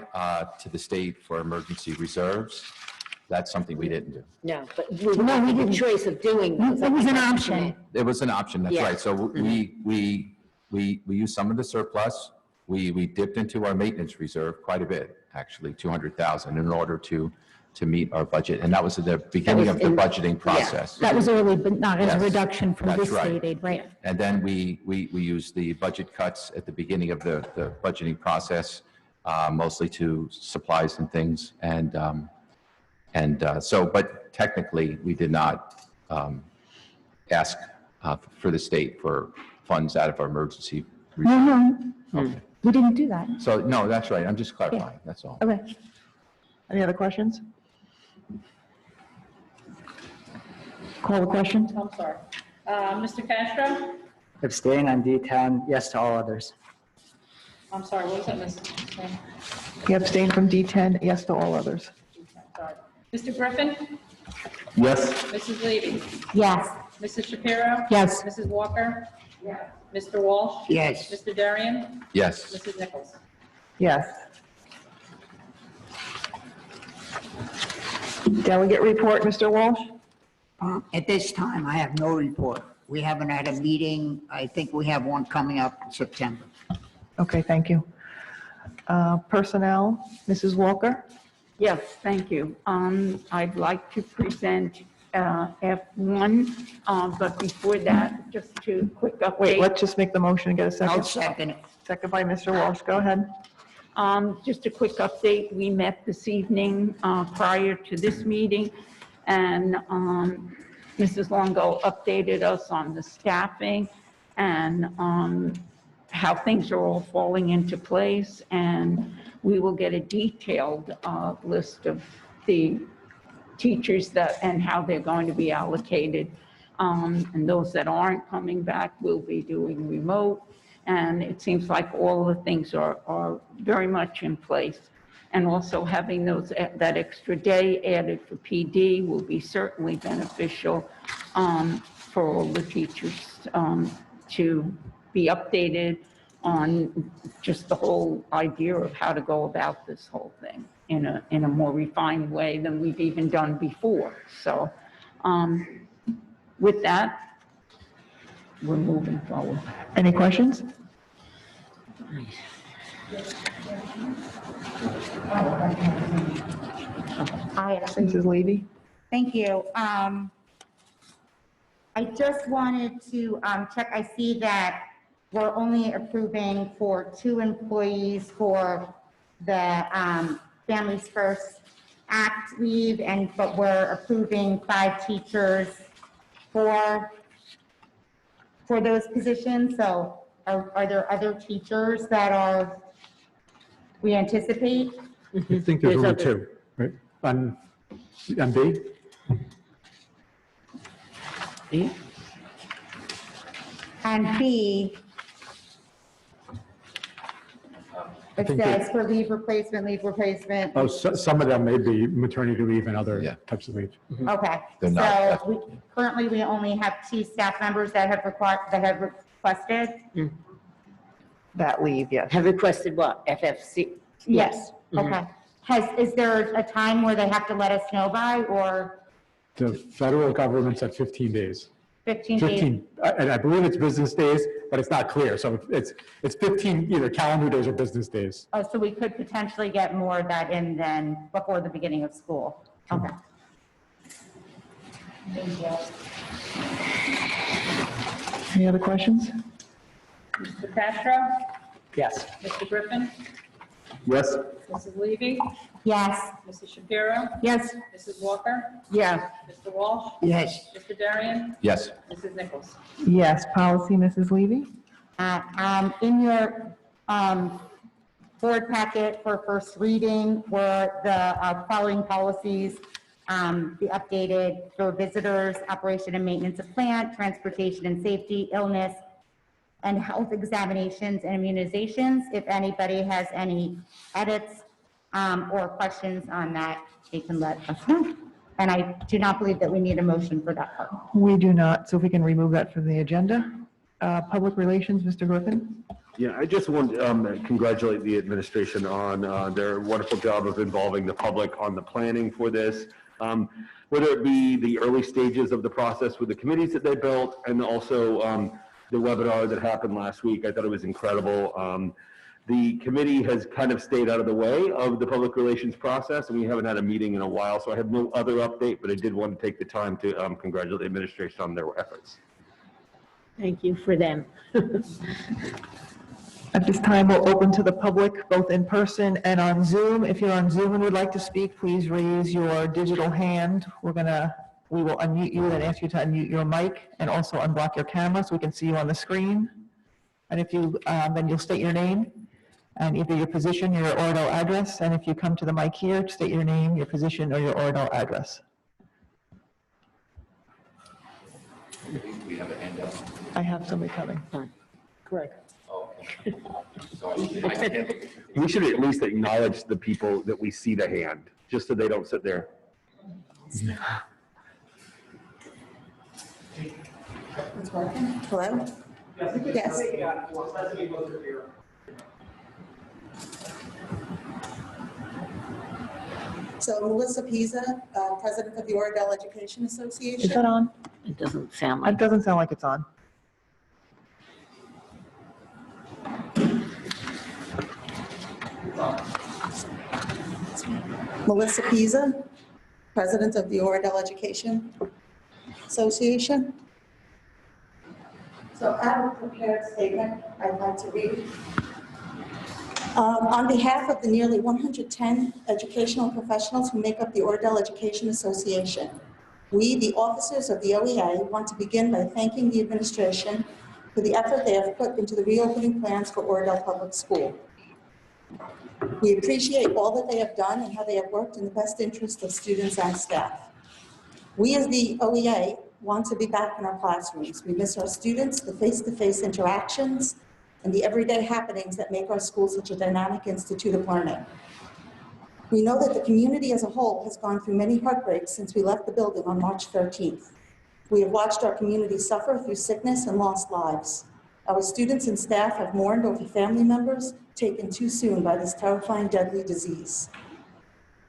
to the state for emergency reserves. That's something we didn't do. No, but we No, we had the didn't. choice of doing those. It was an option. It was an option, that's Yeah. right. So we used some of the surplus. We dipped into our maintenance reserve quite a bit, actually, 200,000 in order to meet our budget. And that was at the beginning of the budgeting process. That was early, but not as a Yes, reduction from that's this right. state aid, right? And then we used the budget cuts at the beginning of the budgeting process, mostly to supplies and things. But technically, we did not ask for the state for funds out of our emergency reserve. No, Okay. we didn't do that. So, no, that's right. I'm just clarifying, that's all. Okay. Any other questions? Call the question. I'm sorry. Mr. Castro? Abstain on D10, yes to all others. I'm sorry, what was that, Ms.? You abstain from D10, yes to all others. Sorry. Mr. Griffin? Yes. Mrs. Levy? Yes. Mrs. Shapiro? Yes. Mrs. Walker? Yes. Mr. Walsh? Yes. Mr. Darian? Yes. Mrs. Nichols? Yes. Delegate report, Mr. Walsh? At this time, I have no report. We haven't had a meeting. I think we have one coming up in September. Okay, thank you. Personnel, Mrs. Walker? Yes, thank you. I'd like to present F1, but before that, just to quick update. Wait, let's just make the motion and get a second. I'll second it. Second by Mr. Walsh, go ahead. Just a quick update. We met this evening prior to this meeting, and Mrs. Longo updated us on the staffing and how things are all falling into place, and we will get a detailed list of the teachers that, and how they're going to be allocated. And those that aren't coming back will be doing remote. And it seems like all the things are very much in place. And also having that extra day added for PD will be certainly beneficial for all the teachers to be updated on just the whole idea of how to go about this whole thing in a more refined way than we've even done before. So with that, we're moving forward. Any questions? Mrs. Levy? Thank you. I just wanted to check, I see that we're only approving for 2 employees for the Families First Act leave, but we're approving 5 teachers for those positions. So are there other teachers that we anticipate? I think there's only 2, right? On B? And B, it think says for leave replacement. Oh, some of them may be maternity leave and other types of leave. Okay, They're not- so currently we only have 2 staff members that have requested? That leave, yes. Have requested what, FFC? Yes. Mhm. Okay. Is there a time where they have to let us know by, or The federal government's at 15 days. 15 days? 15, and I believe it's business days, but it's not clear. So it's 15 either calendar days or business days. Oh, so we could potentially get more of that in then before the beginning of school? Okay. Thank you. Any other questions? Mr. Castro? Yes. Mr. Griffin? Yes? Mrs. Levy? Yes. Mrs. Shapiro? Yes. Mrs. Walker? Yes. Mr. Walsh? Yes. Mr. Darian? Yes. Mrs. Nichols? Yes, policy, Mrs. Levy? In your board packet for first reading were the following policies, the updated for visitors, operation and maintenance of plant, transportation and safety, illness, and health examinations and immunizations. If anybody has any edits or questions on that, they can let us know. And I do not believe that we need a motion for that part. We do not, so if we can remove that from the agenda. Public Relations, Mr. Griffin? Yeah, I just want to congratulate the administration on their wonderful job of involving the public on the planning for this. Whether it be the early stages of the process with the committees that they built, and also the webinar that happened last week. I thought it was incredible. The committee has kind of stayed out of the way of the public relations process, and we haven't had a meeting in a while, so I have no other update, but I did want to take the time to congratulate the administration on their efforts. Thank you for them. At this time, we'll open to the public, both in person and on Zoom. If you're on Zoom and would like to speak, please raise your digital hand. We will unmute you and ask you to unmute your mic and also unblock your camera so we can see you on the screen. And if you, then you'll state your name and either your position, your Oradell address, and if you come to the mic here, state your name, your position, or your Oradell address. I have somebody coming. Correct. We should at least acknowledge the people that we see the hand, just so they don't sit there. Hello? Yes. So Melissa Pisa, President of the Oradell Education Association. Is that on? It doesn't sound like. It doesn't sound like it's on. Melissa Pisa, President of the Oradell Education Association. So I have a prepared statement I'd like to read. On behalf of the nearly 110 educational professionals who make up the Oradell Education Association, we, the officers of the OEA, want to begin by thanking the administration for the effort they have put into the reopening plans for Oradell Public School. We appreciate all that they have done and how they have worked in the best interest of students and staff. We as the OEA want to be back in our classrooms. We miss our students, the face-to-face interactions, and the everyday happenings that make our school such a dynamic institute of learning. We know that the community as a whole has gone through many heartbreaks since we left the building on March 13th. We have watched our community suffer through sickness and lost lives. Our students and staff have mourned over family members taken too soon by this terrifying, deadly disease.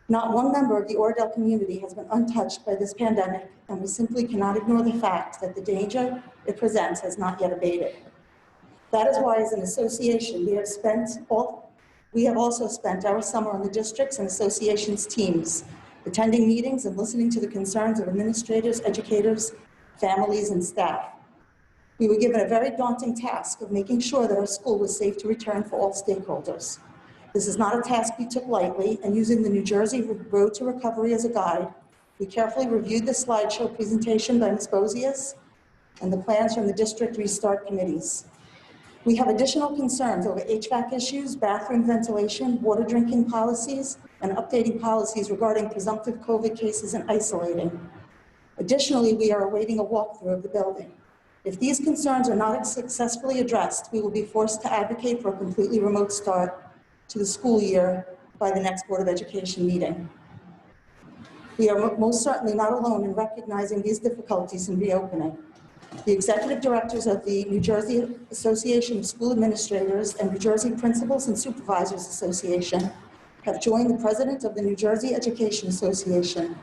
Not one member of the Oradell community has been untouched by this pandemic, and we simply cannot ignore the fact that the danger it presents has not yet abated. That is why, as an association, we have also spent our summer on the districts and associations teams, attending meetings and listening to the concerns of administrators, educators, families, and staff. We were given a very daunting task of making sure that our school was safe to return for all stakeholders. This is not a task we took lightly, and using the New Jersey Road to Recovery as a guide, we carefully reviewed the slideshow presentation by Ms. Bozius and the plans from the district restart committees. We have additional concerns over HVAC issues, bathroom ventilation, water drinking policies, and updating policies regarding presumptive COVID cases and isolating. Additionally, we are awaiting a walkthrough of the building. If these concerns are not successfully addressed, we will be forced to advocate for a completely remote start to the school year by the next Board of Education meeting. We are most certainly not alone in recognizing these difficulties in reopening. The executive directors of the New Jersey Association of School Administrators and New Jersey Principals and Supervisors Association have joined the president of the New Jersey Education Association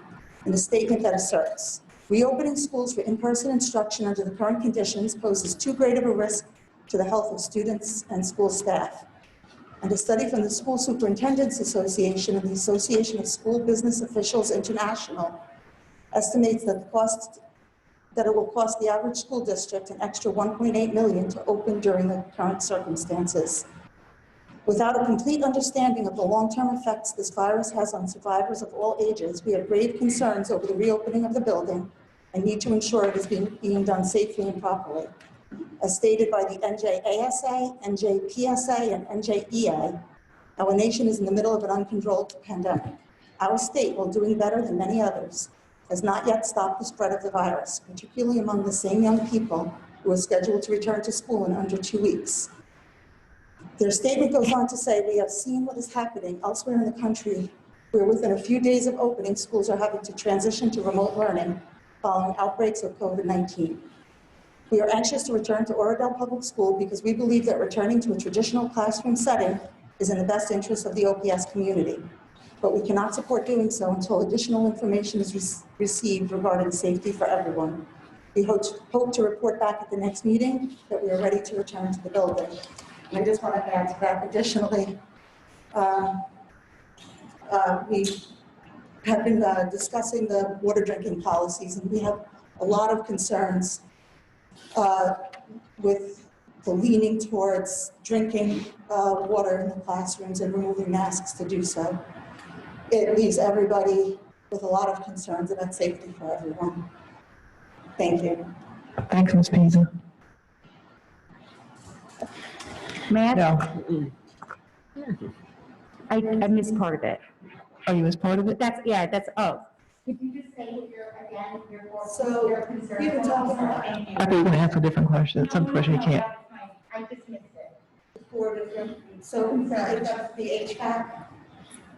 in a statement that asserts, reopening schools for in-person instruction under the current conditions poses too great of a risk to the health of students and school staff. And a study from the School Superintendents Association and the Association of School Business Officials International estimates that it will cost the average school district an extra $1.8 million to open during the current circumstances. Without a complete understanding of the long-term effects this virus has on survivors of all ages, we have grave concerns over the reopening of the building and need to ensure it is being done safely and properly. As stated by the NJASA, NJPSA, and NJEA, our nation is in the middle of an uncontrolled pandemic. Our state, while doing better than many others, has not yet stopped the spread of the virus, particularly among the same young people who are scheduled to return to school in under 2 weeks. Their statement goes on to say, we have seen what is happening elsewhere in the country, where within a few days of opening, schools are having to transition to remote learning following outbreaks of COVID-19. We are anxious to return to Oradell Public School because we believe that returning to a traditional classroom setting is in the best interest of the OPS community. But we cannot support doing so until additional information is received regarding safety for everyone. We hope to report back at the next meeting that we are ready to return to the building. And I just want to add to that, additionally, we have been discussing the water drinking policies, and we have a lot of concerns with the leaning towards drinking water in the classrooms and removing masks to do so. It leaves everybody with a lot of concerns about safety for everyone. Thank you. Thanks, Ms. Pisa. Matt, No. I missed part of it. Oh, you was part of it? That's, yeah, that's, oh. Could you just say your So, concern? we've been talking about I thought you were gonna ask a different question. Some question you can't. I just missed it. 4 different, so the HVAC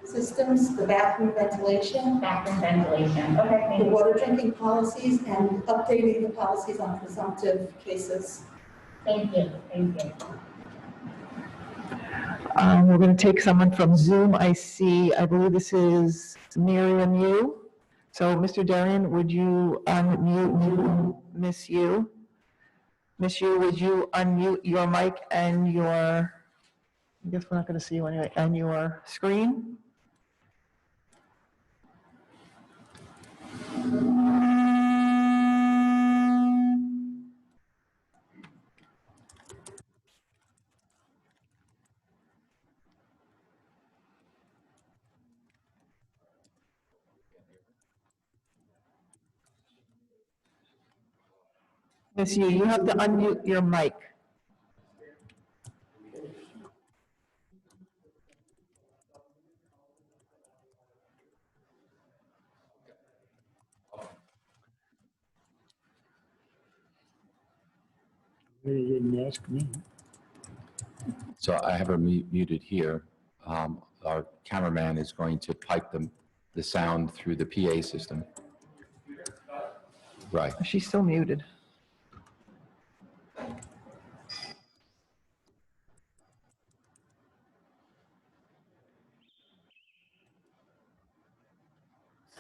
systems, the bathroom ventilation, Bathroom ventilation. Okay, the thank you. water drinking policies, and updating the policies on presumptive cases. Thank you. Thank you. We're going to take someone from Zoom. I see, I believe this is Miriam Yu. So, Mr. Darian, would you unmute Miss Yu? Miss Yu, would you unmute your mic and your, I guess we're not going to see you anyway, and your screen? Miss Yu, you have to unmute your mic. They didn't ask me. So I have her muted here. Our cameraman is going to pipe the sound through the PA system. Right. She's still muted.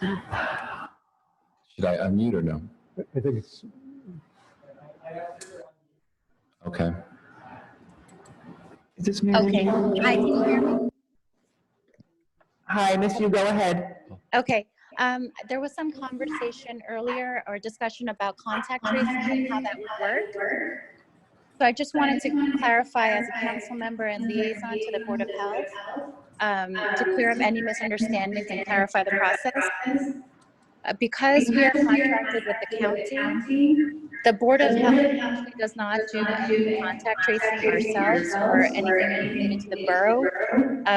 Should I unmute or no? I think it's, Okay. Is this muted? Okay. Hi, can you hear me? Hi, Miss Yu, go ahead. Okay. There was some conversation earlier or discussion about contact tracing and how that would work. So I just wanted to clarify as a council member and liaison to the Board of Health to clear up any misunderstandings and clarify the process. Because we are contracted with the county, the Board of Health actually does not do any contact tracing ourselves or anything related to the borough.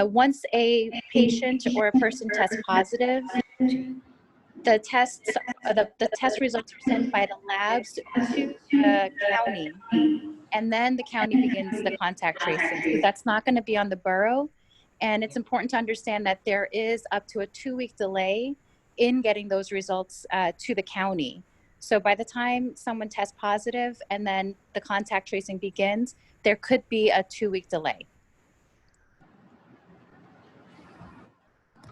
Once a patient or a person tests positive, the test results are sent by the labs to the county, and then the county begins the contact tracing. So that's not going to be on the borough, and it's important to understand that there is up to a 2-week delay in getting those results to the county. So by the time someone tests positive and then the contact tracing begins, there could be a 2-week delay.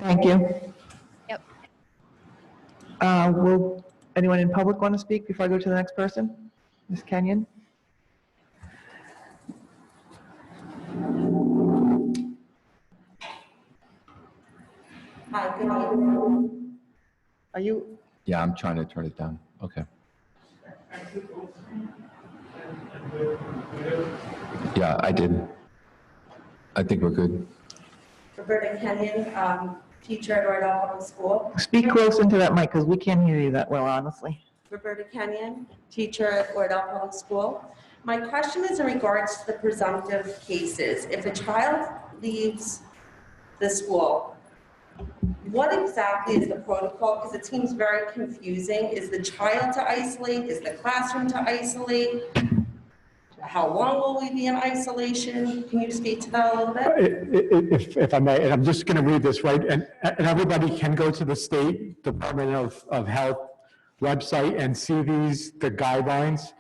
Thank you. Yep. Will anyone in public want to speak before I go to the next person? Ms. Kenyon? Hi, good evening. Are you? Yeah, I'm trying to turn it down. Okay. Yeah, I did. I think we're good. Roberta Kenyon, teacher at Oradell Public School. Speak close into that mic because we can't hear you that well, honestly. Roberta Kenyon, teacher at Oradell Public School. My question is in regards to the presumptive cases. If a child leaves the school, what exactly is the protocol? Because it seems very confusing. Is the child to isolate? Is the classroom to isolate? How long will we be in isolation? Can you speak to that a little bit? if I may, and I'm just going to read this, right? And everybody can go to the State Department of Health website and see the guidelines.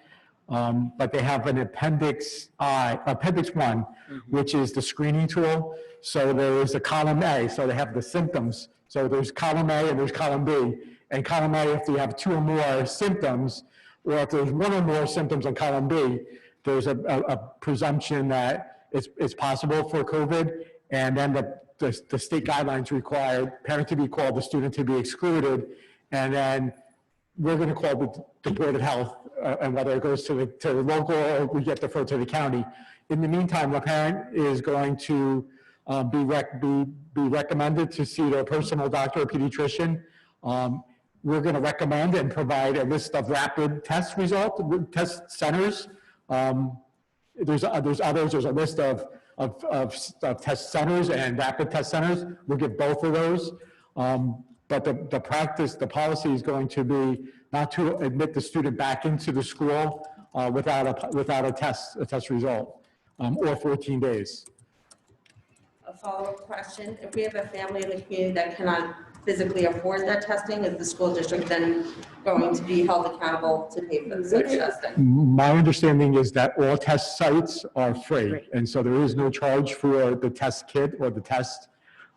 But they have an Appendix 1, which is the screening tool. So there is a column A, so they have the symptoms. So there's column A and there's column B. And column A, if you have 2 or more symptoms, or if there's 1 or more symptoms on column B, there's a presumption that it's possible for COVID. And then the state guidelines require parent to be called, the student to be excluded, and then we're going to call the Board of Health, and whether it goes to the local or we get deferred to the county. In the meantime, the parent is going to be recommended to see their personal doctor or pediatrician. We're going to recommend and provide a list of rapid test test centers. There's others. There's a list of test centers and rapid test centers. We'll give both of those. But the practice, the policy is going to be not to admit the student back into the school without a test result, or 14 days. A follow-up question. If we have a family in the community that cannot physically afford that testing, is the school district then going to be held accountable to pay for such testing? My understanding is that all test sites are free, and so there is no charge for the test kit or the test.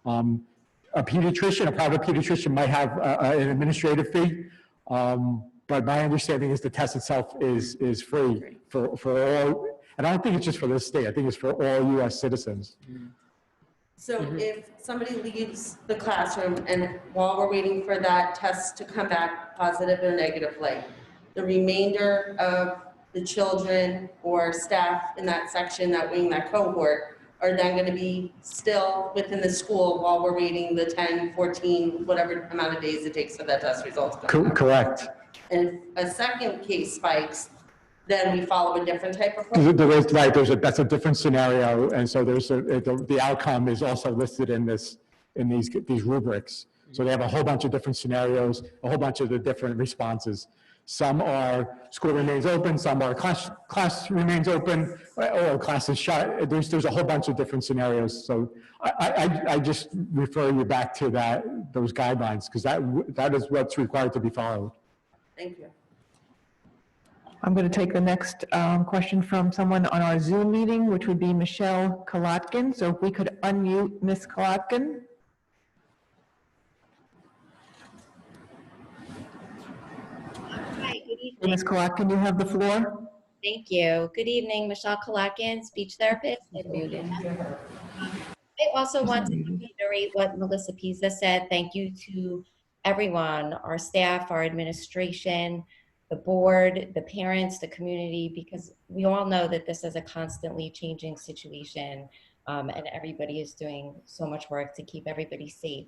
A private pediatrician might have an administrative fee, but my understanding is the test itself is free for all, and I don't think it's just for this state, I think it's for all US citizens. So if somebody leaves the classroom and while we're waiting for that test to come back positive or negatively, the remainder of the children or staff in that section, that wing, that cohort, are then going to be still within the school while we're waiting the 10, 14, whatever amount of days it takes for that test results to come back. Correct. And if a second case spikes, then we follow a different type of protocol? Right, that's a different scenario, and so the outcome is also listed in these rubrics. So they have a whole bunch of different scenarios, a whole bunch of the different responses. Some are school remains open, some are class remains open, or class is shut. There's a whole bunch of different scenarios. So I just refer you back to those guidelines, because that is what's required to be followed. Thank you. I'm going to take the next question from someone on our Zoom meeting, which would be Michelle Kolotkin. So if we could unmute Ms. Kolotkin. Hi, good evening. Ms. Kolotkin, you have the floor. Thank you. Good evening, Michelle Kalakin, speech therapist. I also want to reiterate what Melissa Pisa said. Thank you to everyone, our staff, our administration, the board, the parents, the community, because we all know that this is a constantly changing situation, and everybody is doing so much work to keep everybody safe.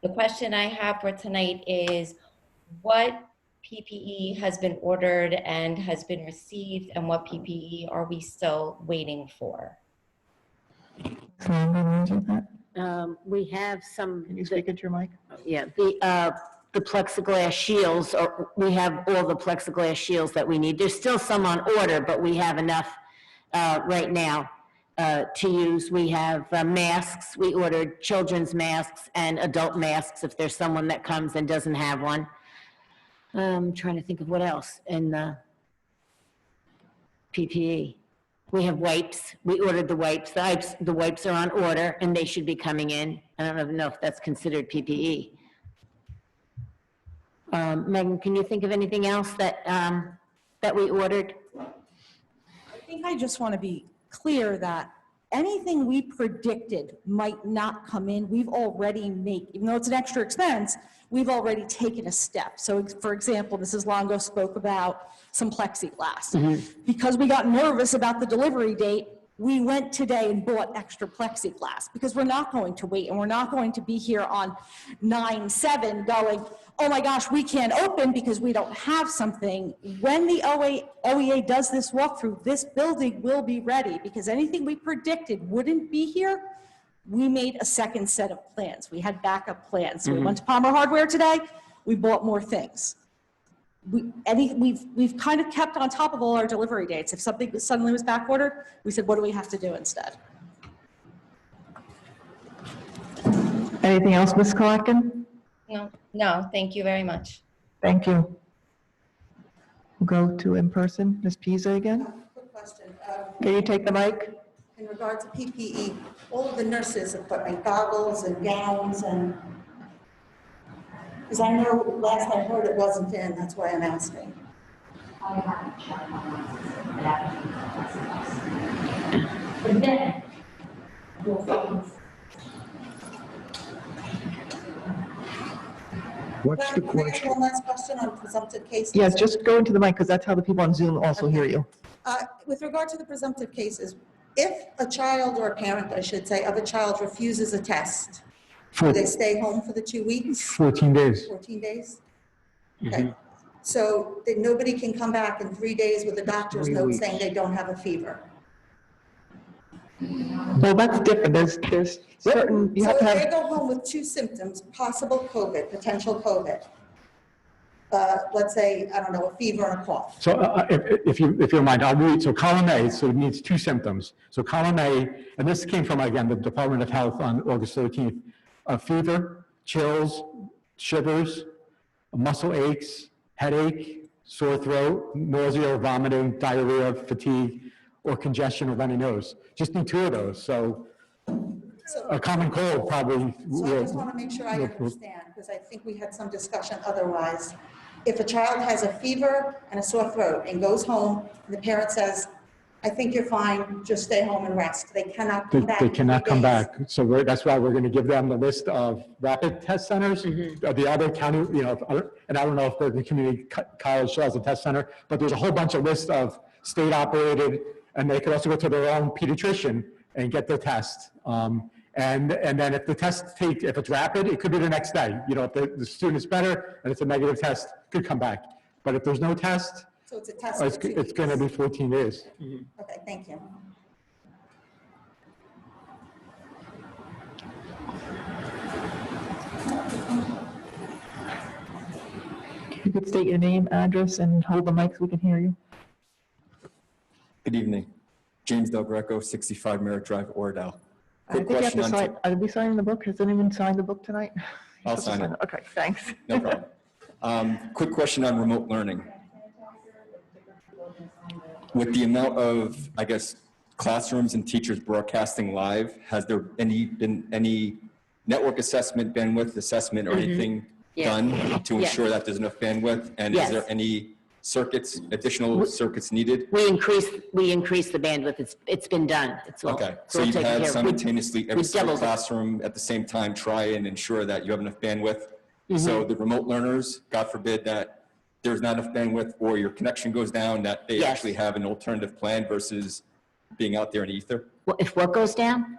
The question I have for tonight is, what PPE has been ordered and has been received, and what PPE are we still waiting for? We have some. Can you speak into your mic? Yeah, the plexiglass shields, or we have all the plexiglass shields that we need. There's still some on order, but we have enough right now to use. We have masks. We ordered children's masks and adult masks if there's someone that comes and doesn't have one. I'm trying to think of what else in the PPE. We have wipes. We ordered the wipes. The wipes are on order and they should be coming in. I don't even know if that's considered PPE. Megan, can you think of anything else that we ordered? I think I just want to be clear that anything we predicted might not come in, we've already made, even though it's an extra expense, we've already taken a step. So for example, Mrs. Longo spoke about some plexiglass. Because we got nervous about the delivery date, we went today and bought extra plexiglass because we're not going to wait, and we're not going to be here on 9/7 going, oh my gosh, we can't open because we don't have something. When the OEA does this walkthrough, this building will be ready, because anything we predicted wouldn't be here, we made a second set of plans. We had backup plans. So we went to Palmer Hardware today, we bought more things. We've kind of kept on top of all our delivery dates. If something suddenly was back ordered, we said, what do we have to do instead? Anything else, Ms. Kolotkin? No, thank you very much. Thank you. We'll go to in person, Ms. Pisa again. Quick question. Can you take the mic? In regard to PPE, all of the nurses equipment, goggles and gowns, and because I know last I heard it wasn't in, that's why I'm asking. I haven't checked on that. And then we'll focus. What's the question? One last question on presumptive cases. Yes, just go into the mic, because that's how the people on Zoom also hear you. With regard to the presumptive cases, if a child, or a parent, I should say, of a child refuses a test, do they stay home for the 2 weeks? 14 days. 14 days? Okay. So that nobody can come back in 3 days with a doctor's note saying they don't have a fever? Well, that's different. There's certain, you have to So if have. they go home with 2 symptoms, possible COVID, potential COVID, let's say, I don't know, a fever and a cough. So if you don't mind, I'll read. So column A, so it needs 2 symptoms. So column A, and this came from, again, the Department of Health on August 13th, fever, chills, shivers, muscle aches, headache, sore throat, nausea or vomiting, diarrhea, fatigue, or congestion or runny nose. Just need 2 of those. So a common cold probably. So I just want to make sure I understand, because I think we had some discussion otherwise. If a child has a fever and a sore throat and goes home, and the parent says, I think you're fine, just stay home and rest, they cannot come back. They cannot come back. So that's why we're going to give them the list of rapid test centers, the other county, and I don't know if the community college still has a test center, but there's a whole bunch of lists of state operated, and they could also go to their own pediatrician and get their test. And then if the test if it's rapid, it could be the next day. If the student is better and it's a negative test, it could come back. But if there's no test, So it's a test. it's going to be 14 days. Okay, thank you. could state your name, address, and hold the mic so we can hear you. Good evening. James Del Greco, 65 Merritt Drive, Oradell. I think you have to sign, are we signing the book? Has anyone signed the book tonight? I'll sign it. Okay, thanks. No problem. Quick question on remote learning. With the amount of, I guess, classrooms and teachers broadcasting live, has there been any network assessment, bandwidth assessment, or anything done to ensure that there's enough bandwidth? And is there any circuits, additional circuits needed? We increased the bandwidth. It's been done. It's all, Okay, it's so all you've taken had care of. simultaneously every single doubled it. classroom at the same time try and ensure that you have enough bandwidth. So the remote learners, God forbid that there's not enough bandwidth or your connection goes down, that they actually have an alternative plan versus being out there in ether. Well, if what goes down?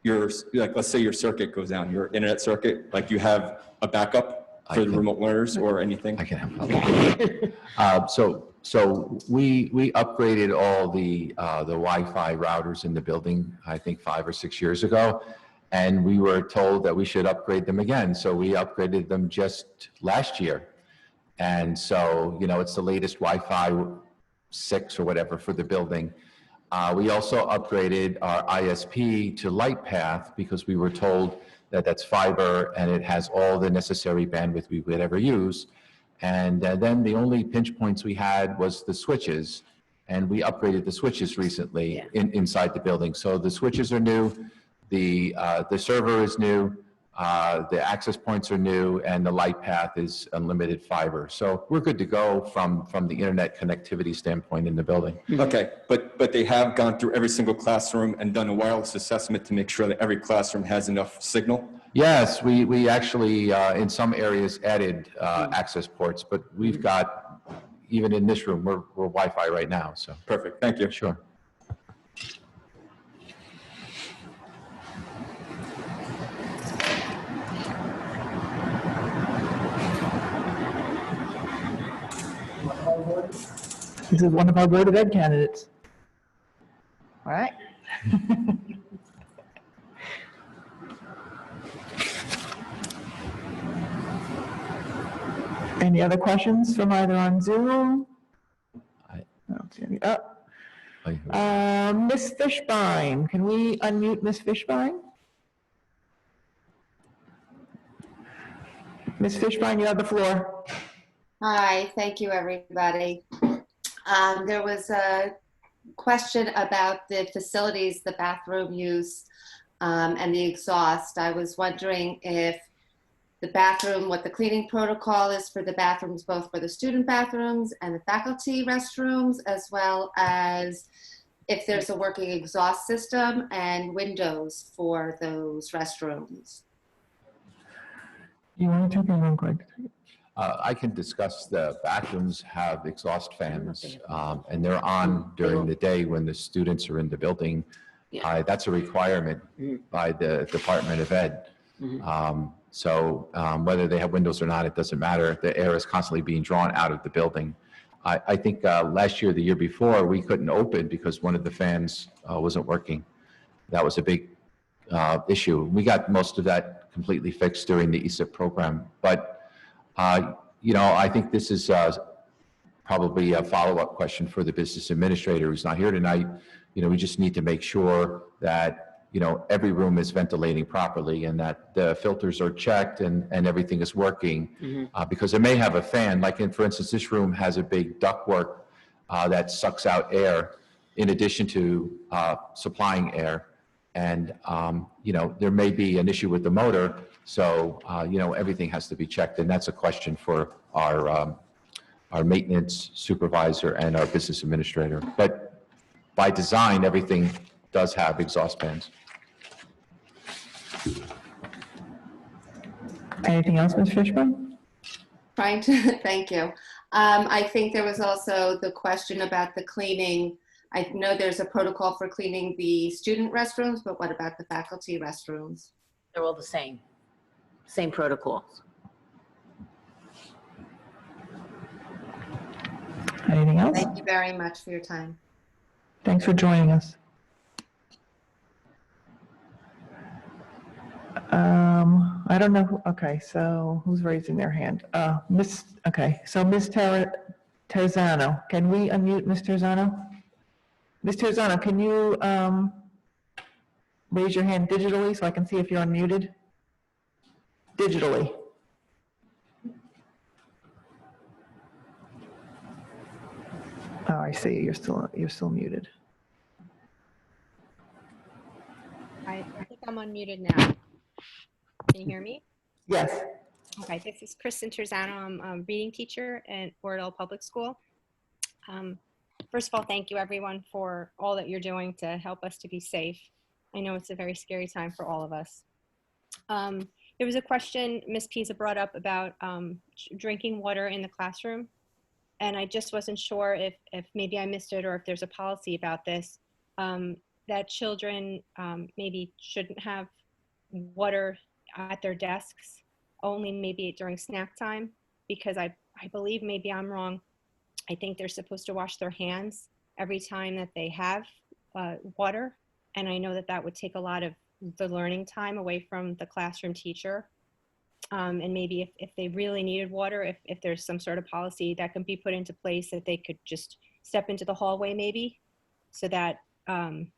Your, like, let's say your circuit goes down, your internet circuit, like you have a backup for the remote learners or anything? I can help. So we upgraded all the Wi-Fi routers in the building, I think 5 or 6 years ago, and we were told that we should upgrade them again. So we upgraded them just last year. And so, you know, it's the latest Wi-Fi 6 or whatever for the building. We also upgraded our ISP to LightPath because we were told that that's fiber and it has all the necessary bandwidth we would ever use. And then the only pinch points we had was the switches, and we upgraded the switches recently inside the building. So the switches are new, the server is new, the access points are new, and the LightPath is unlimited fiber. So we're good to go from the internet connectivity standpoint in the building. Okay, but they have gone through every single classroom and done a wireless assessment to make sure that every classroom has enough signal? Yes, we actually, in some areas, added access ports, but we've got, even in this room, we're Wi-Fi right now, so. Perfect, thank you. Sure. This is one of our Board of Ed candidates. All right. Any other questions from either on Zoom? I don't see any. Ms. Fishbein, can we unmute Ms. Fishbein? Ms. Fishbein, you have the floor. Hi, thank you, everybody. There was a question about the facilities, the bathroom use, and the exhaust. I was wondering if the bathroom, what the cleaning protocol is for the bathrooms, both for the student bathrooms and the faculty restrooms, as well as if there's a working exhaust system and windows for those restrooms. You want to take it real quick? I can discuss the bathrooms have exhaust fans, and they're on during the day when the students are in the building. That's a requirement by the Department of Ed. So whether they have windows or not, it doesn't matter. The air is constantly being drawn out of the building. I think last year, the year before, we couldn't open because one of the fans wasn't working. That was a big issue. We got most of that completely fixed during the ESIP program. But you know, I think this is probably a follow-up question for the business administrator who's not here tonight. You know, we just need to make sure that, you know, every room is ventilating properly and that the filters are checked and everything is working. Because it may have a fan, like for instance, this room has a big ductwork that sucks out air in addition to supplying air. And, you know, there may be an issue with the motor. So, you know, everything has to be checked. And that's a question for our maintenance supervisor and our business administrator. But by design, everything does have exhaust fans. Anything else, Ms. Fishbein? Trying to, thank you. I think there was also the question about the cleaning. I know there's a protocol for cleaning the student restrooms, but what about the faculty restrooms? They're all the same protocols. Anything else? Thank you very much for your time. Thanks for joining us. I I don't know, okay, so who's raising their hand? Ms. Terzano, can we unmute Ms. Terzano? Ms. Terzano, can you raise your hand digitally so I can see if you're unmuted? Digitally. Oh, I see, you're still muted. I think I'm unmuted now. Can you hear me? Yes. Okay, this is Kristen Terzano. I'm a reading teacher at Oradell Public School. First of all, thank you everyone for all that you're doing to help us to be safe. I know it's a very scary time for all of us. There was a question Ms. Pisa brought up about drinking water in the classroom. And I just wasn't sure if maybe I missed it or if there's a policy about this, that children maybe shouldn't have water at their desks, only maybe during snack time, because I believe, maybe I'm wrong, I think they're supposed to wash their hands every time that they have water. And I know that that would take a lot of the learning time away from the classroom teacher. And maybe if they really needed water, if there's some sort of policy that can be put into place that they could just step into the hallway maybe, so that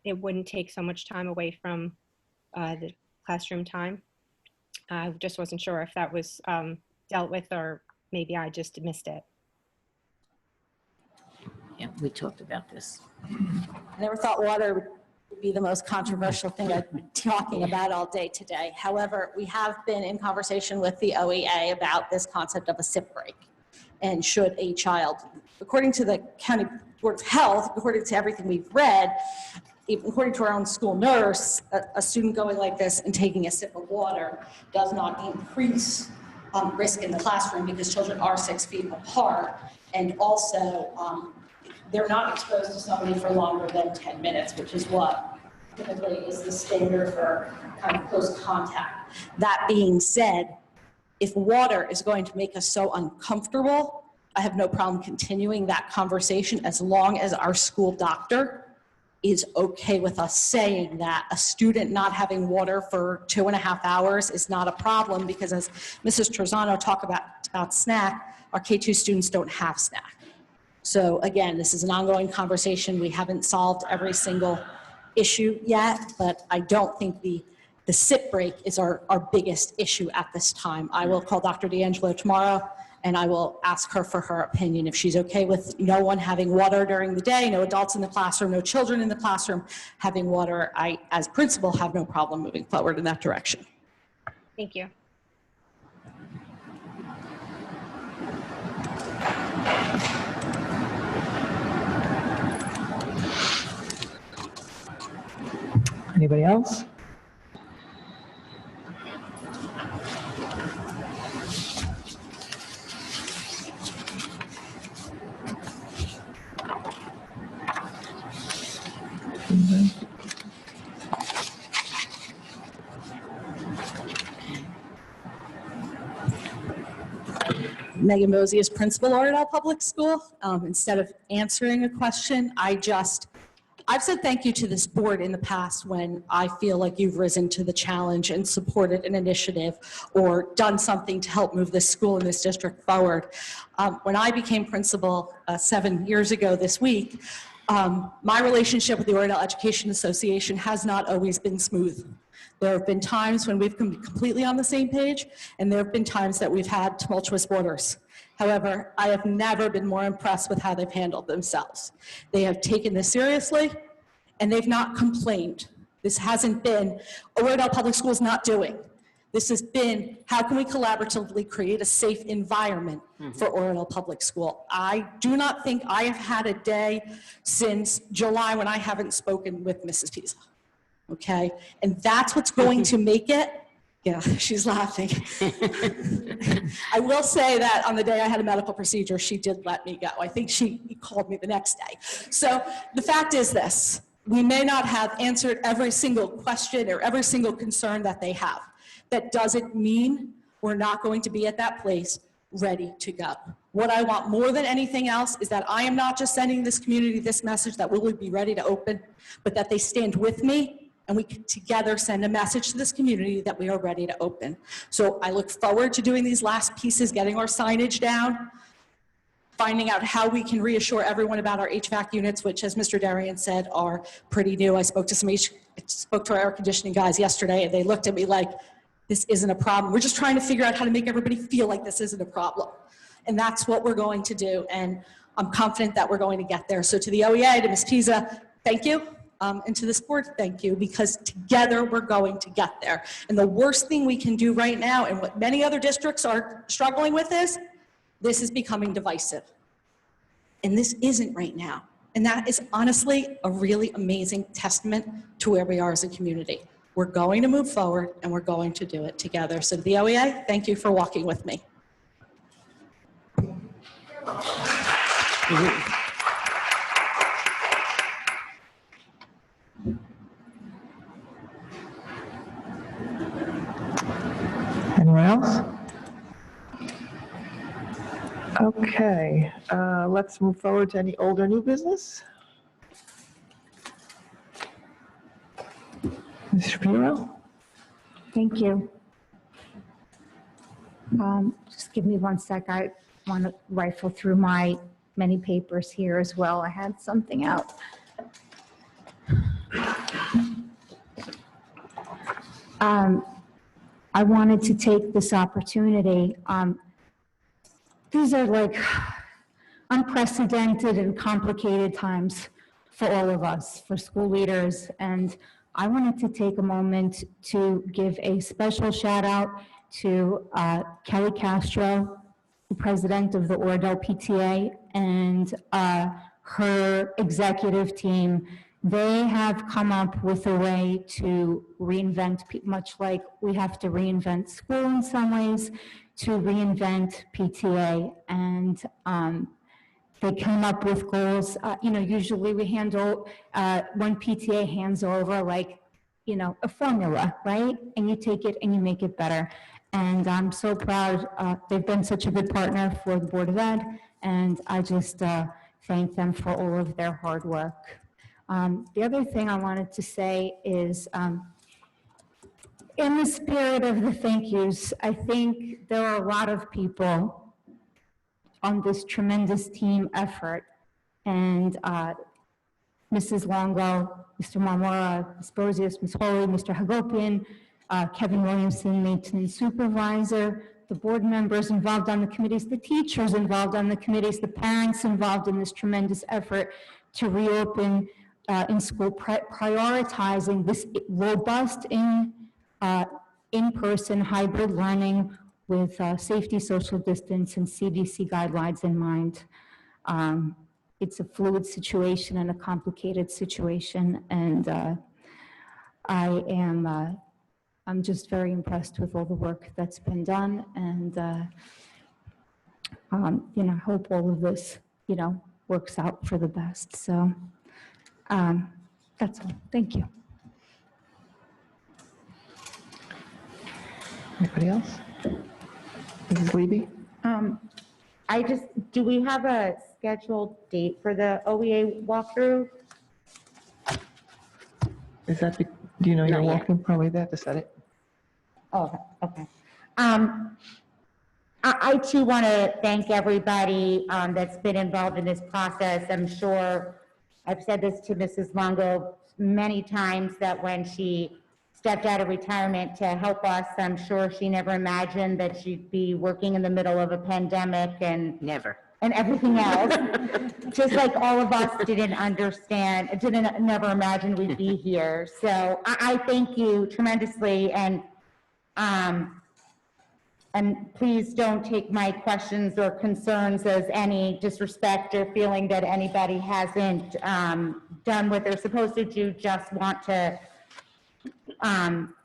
it wouldn't take so much time away from the classroom time. I just wasn't sure if that was dealt with, or maybe I just missed it. Yeah, we talked about this. I never thought water would be the most controversial thing I've been talking about all day today. However, we have been in conversation with the OEA about this concept of a sip break. And should a child, according to the County Board of Health, according to everything we've read, even according to our own school nurse, a student going like this and taking a sip of water does not increase risk in the classroom, because children are 6 feet apart. And also, they're not exposed to somebody for longer than 10 minutes, which is what typically is the standard for kind of close contact. That being said, if water is going to make us so uncomfortable, I have no problem continuing that conversation as long as our school doctor is okay with us saying that a student not having water for 2.5 hours is not a problem, because as Mrs. Terzano talked about snack, our K2 students don't have snack. So again, this is an ongoing conversation. We haven't solved every single issue yet, but I don't think the sip break is our biggest issue at this time. I will call Dr. D'Angelo tomorrow, and I will ask her for her opinion. If she's okay with no one having water during the day, no adults in the classroom, no children in the classroom having water, I, as principal, have no problem moving forward in that direction. Thank you. Anybody else? Megan Mosey is principal at Oradell Public School. Instead of answering a question, I've said thank you to this board in the past when I feel like you've risen to the challenge and supported an initiative or done something to help move this school and this district forward. When I became principal 7 years ago this week, my relationship with the Oradell Education Association has not always been smooth. There have been times when we've been completely on the same page, and there have been times that we've had tumultuous waters. However, I have never been more impressed with how they've handled themselves. They have taken this seriously, and they've not complained. This hasn't been, Oradell Public School is not doing. This has been, how can we collaboratively create a safe environment for Oradell Public School? I do not think I have had a day since July when I haven't spoken with Mrs. Pisa. Okay, and that's what's going to make it. Yeah, she's laughing. I will say that on the day I had a medical procedure, she did let me go. I think she called me the next day. So the fact is this, we may not have answered every single question or every single concern that they have. That doesn't mean we're not going to be at that place ready to go. What I want more than anything else is that I am not just sending this community this message that we will be ready to open, but that they stand with me and we can together send a message to this community that we are ready to open. So I look forward to doing these last pieces, getting our signage down, finding out how we can reassure everyone about our HVAC units, which, as Mr. Darian said, are pretty new. I spoke to our air conditioning guys yesterday, and they looked at me like, this isn't a problem. We're just trying to figure out how to make everybody feel like this isn't a problem. And that's what we're going to do. And I'm confident that we're going to get there. So to the OEA, to Ms. Pisa, thank you. And to this board, thank you, because together we're going to get there. And the worst thing we can do right now, and what many other districts are struggling with, is this is becoming divisive. And this isn't right now. And that is honestly a really amazing testament to where we are as a community. We're going to move forward and we're going to do it together. So to the OEA, thank you for walking with me. Anyone else? Okay, let's move forward to any old or new business. Ms. Shapiro? Thank you. Just give me 1 sec. I want to rifle through my many papers here as well. I had something out. I wanted to take this opportunity. These are like unprecedented and complicated times for all of us, for school leaders, and I wanted to take a moment to give a special shout out to Kelly Castro, the president of the Oradell PTA, and her executive team. They have come up with a way to reinvent, much like we have to reinvent school in some ways, to reinvent PTA. And they came up with goals. Usually we handle, when PTA hands over like, a formula, right? And you take it and you make it better. And I'm so proud. They've been such a good partner for the Board of Ed, and I just thank them for all of their hard work. The other thing I wanted to say is, in the spirit of the thank yous, I think there are a lot of people on this tremendous team effort, and Mrs. Longo, Mr. Marmora, Ms. Bozius, Ms. Holy, Mr. Hagopian, Kevin Williamson, maintenance supervisor, the board members involved on the committees, the teachers involved on the committees, the parents involved in this tremendous effort to reopen in school, prioritizing this robust in-person hybrid learning with safety, social distance, and CDC guidelines in mind. It's a fluid situation and a complicated situation, and I'm just very impressed with all the work that's been done, and I hope all of this, works out for the best. So that's all. Thank you. Anybody else? Mrs. Levy? Do we have a scheduled date for the OEA walkthrough? Is that, do you know you're Not yet. walking? Probably they have to set it. Oh, okay. I too want to thank everybody that's been involved in this process. I'm sure I've said this to Mrs. Longo many times, that when she stepped out of retirement to help us, I'm sure she never imagined that she'd be working in the middle of a pandemic and everything else. Just like all of us never imagine we'd be here. So I thank you tremendously, and please don't take my questions or concerns as any disrespect or feeling that anybody hasn't done what they're supposed to do. Just want to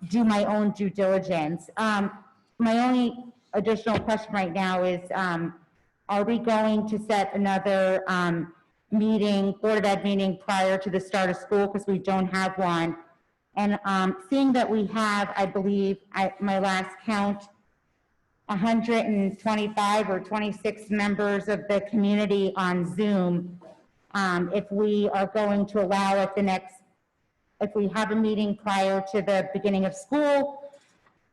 do my own due diligence. My only additional question right now is, are we going to set another Board of Ed meeting prior to the start of school, because we don't have one? And seeing that we have, I believe, my last count, 125 or 26 members of the community on Zoom, if we are going to allow at the next if we have a meeting prior to the beginning of school,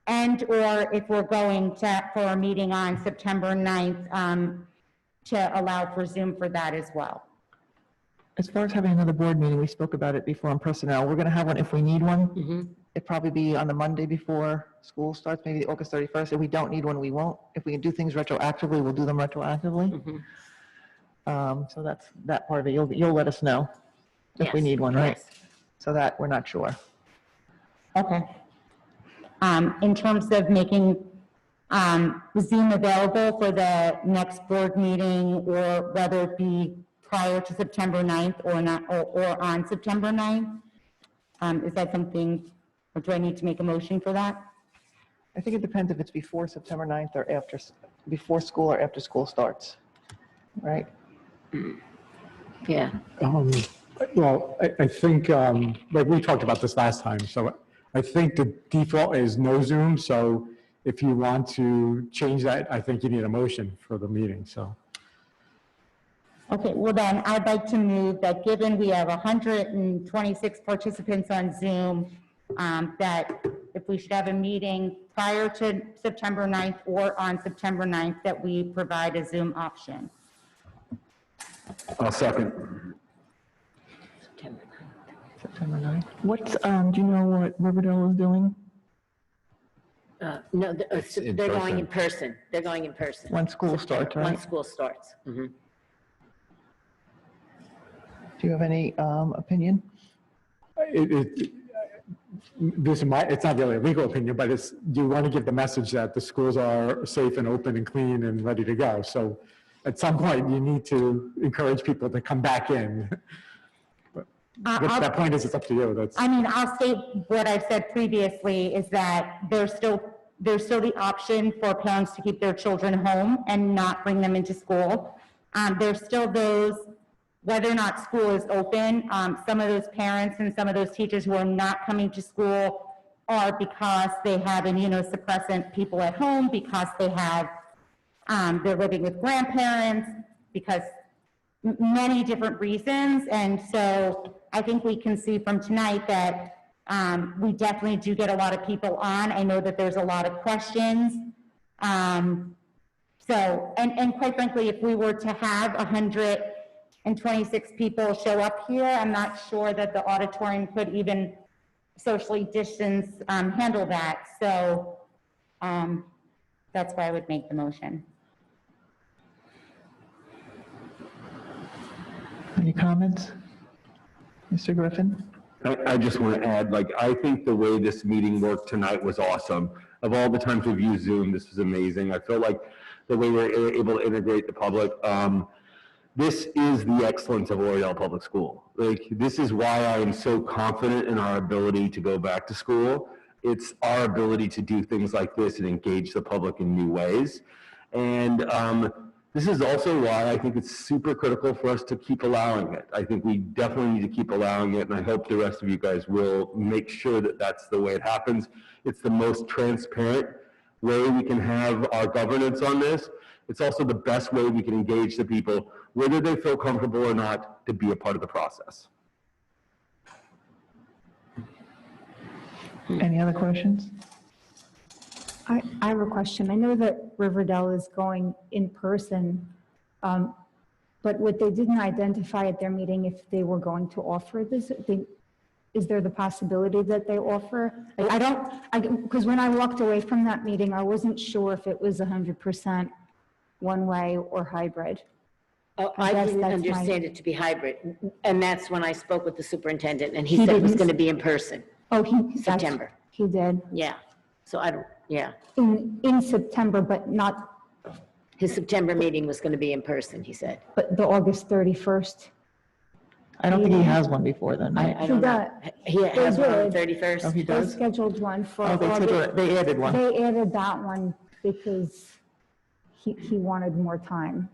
and/or if we're going for a meeting on September 9th to allow for Zoom for that as well. As far as having another board meeting, we spoke about it before on personnel. We're going to have one if we need one. It'd probably be on the Monday before school starts, maybe August 31st. If we don't need one, we won't. If we can do things retroactively, we'll do them retroactively. So that's that part of it. You'll let us know if we Yes, need one, right? yes. So that we're not sure. Okay. In terms of making Zoom available for the next board meeting, or whether it be prior to September 9th or not, or on September 9th, is that something, or do I need to make a motion for that? I think it depends if it's before September 9th or after, before school or after school starts, right? Yeah. Well, I think, like we talked about this last time, so I think the default is no Zoom, so if you want to change that, I think you need a motion for the meeting, so. Okay, well then, I'd like to move that given we have 126 participants on Zoom, that if we should have a meeting prior to September 9th or on September 9th, that we provide a Zoom option. I'll second. September 9th. What's, do you know what Riverdale is doing? No, in they're going person. in person. They're going in person. When school starts, right? When school starts. Do you have any opinion? It's not really a legal opinion, but you want to give the message that the schools are safe and open and clean and ready to go. So at some point, you need to encourage people to come back in. But that point is, it's up to you. I mean, I'll state what I've said previously, is that there's still the option for parents to keep their children home and not bring them into school. There's still those, whether or not school is open, some of those parents and some of those teachers who are not coming to school are because they have immunosuppressant people at home, because they have, they're living with grandparents, because many different reasons. And so I think we can see from tonight that we definitely do get a lot of people on. I know that there's a lot of questions. So, and quite frankly, if we were to have 126 people show up here, I'm not sure that the auditorium could even socially distance handle that. So that's why I would make the motion. Any comments? Mr. Griffin? I just want to add, I think the way this meeting worked tonight was awesome. Of all the times we've used Zoom, this was amazing. I feel like the way we're able to integrate the public, this is the excellence of Oradell Public School. This is why I am so confident in our ability to go back to school. It's our ability to do things like this and engage the public in new ways. And this is also why I think it's super critical for us to keep allowing it. I think we definitely need to keep allowing it, and I hope the rest of you guys will make sure that that's the way it happens. It's the most transparent way we can have our governance on this. It's also the best way we can engage the people, whether they feel comfortable or not, to be a part of the process. Any other questions? I have a question. I know that Riverdale is going in person, but what they didn't identify at their meeting, if they were going to offer this, is there the possibility that they offer? Because when I walked away from that meeting, I wasn't sure if it was 100% one way or hybrid. Oh, I didn't understand it to be hybrid. And that's when I spoke with the superintendent, and he said it was going to be in person. Oh, September. He did. Yeah. So I don't, yeah. In September, but not. His September meeting was going to be in person, he said. But the August 31st. I don't think he has one before then. Right? I don't know. He has one on the 31st. Oh, he They does? scheduled one for. Oh, they added one. They added that one because he wanted more time.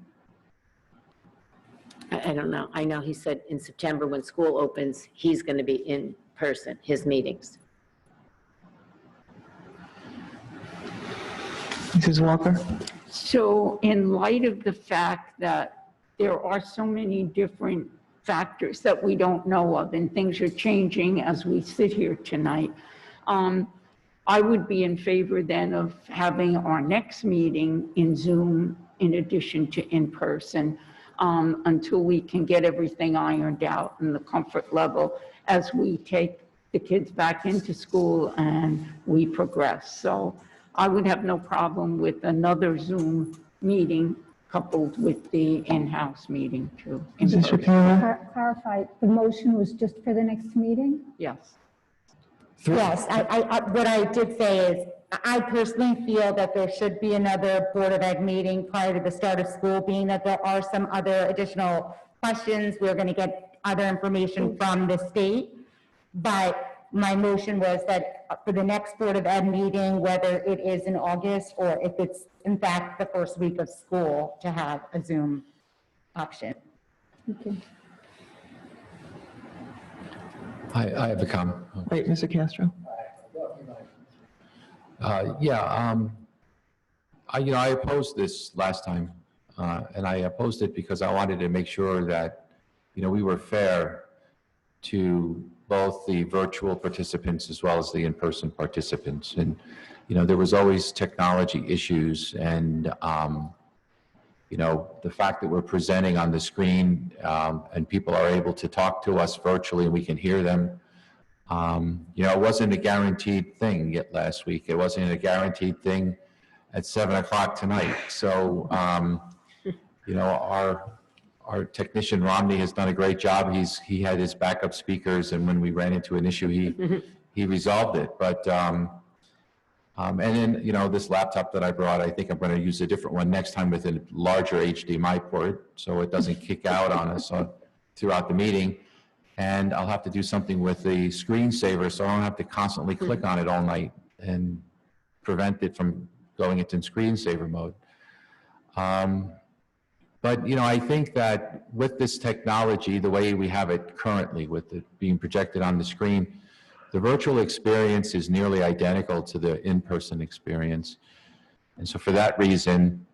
I don't know. I know he said in September when school opens, he's going to be in person, his meetings. Mrs. Walker? So in light of the fact that there are so many different factors that we don't know of, and things are changing as we sit here tonight. I would be in favor then of having our next meeting in Zoom in addition to in person, until we can get everything ironed out and the comfort level as we take the kids back into school and we progress. So I would have no problem with another Zoom meeting coupled with the in-house meeting too. Mrs. Shapiro? Clarify, the motion was just for the next meeting? Yes. Yes, what I did say is, I personally feel that there should be another Board of Ed meeting prior to the start of school, being that there are some other additional questions. We're going to get other information from the state. But my motion was that for the next Board of Ed meeting, whether it is in August or if it's in fact the first week of school, to have a Zoom option. Okay. I have a comment. Wait, Mr. Castro? I opposed this last time, and I opposed it because I wanted to make sure that, we were fair to both the virtual participants as well as the in-person participants. And, there was always technology issues, and, the fact that we're presenting on the screen and people are able to talk to us virtually and we can hear them. It wasn't a guaranteed thing yet last week. It wasn't a guaranteed thing at 7 o'clock tonight. So, our technician Romney has done a great job. He had his backup speakers, and when we ran into an issue, he resolved it. But, and then, this laptop that I brought, I think I'm going to use a different one next time with a larger HDMI port, so it doesn't kick out on us throughout the meeting. And I'll have to do something with the screensaver, so I don't have to constantly click on it all night and prevent it from going into screensaver mode. But, I think that with this technology, the way we have it currently, with it being projected on the screen, the virtual experience is nearly identical to the in-person experience. And so for that reason,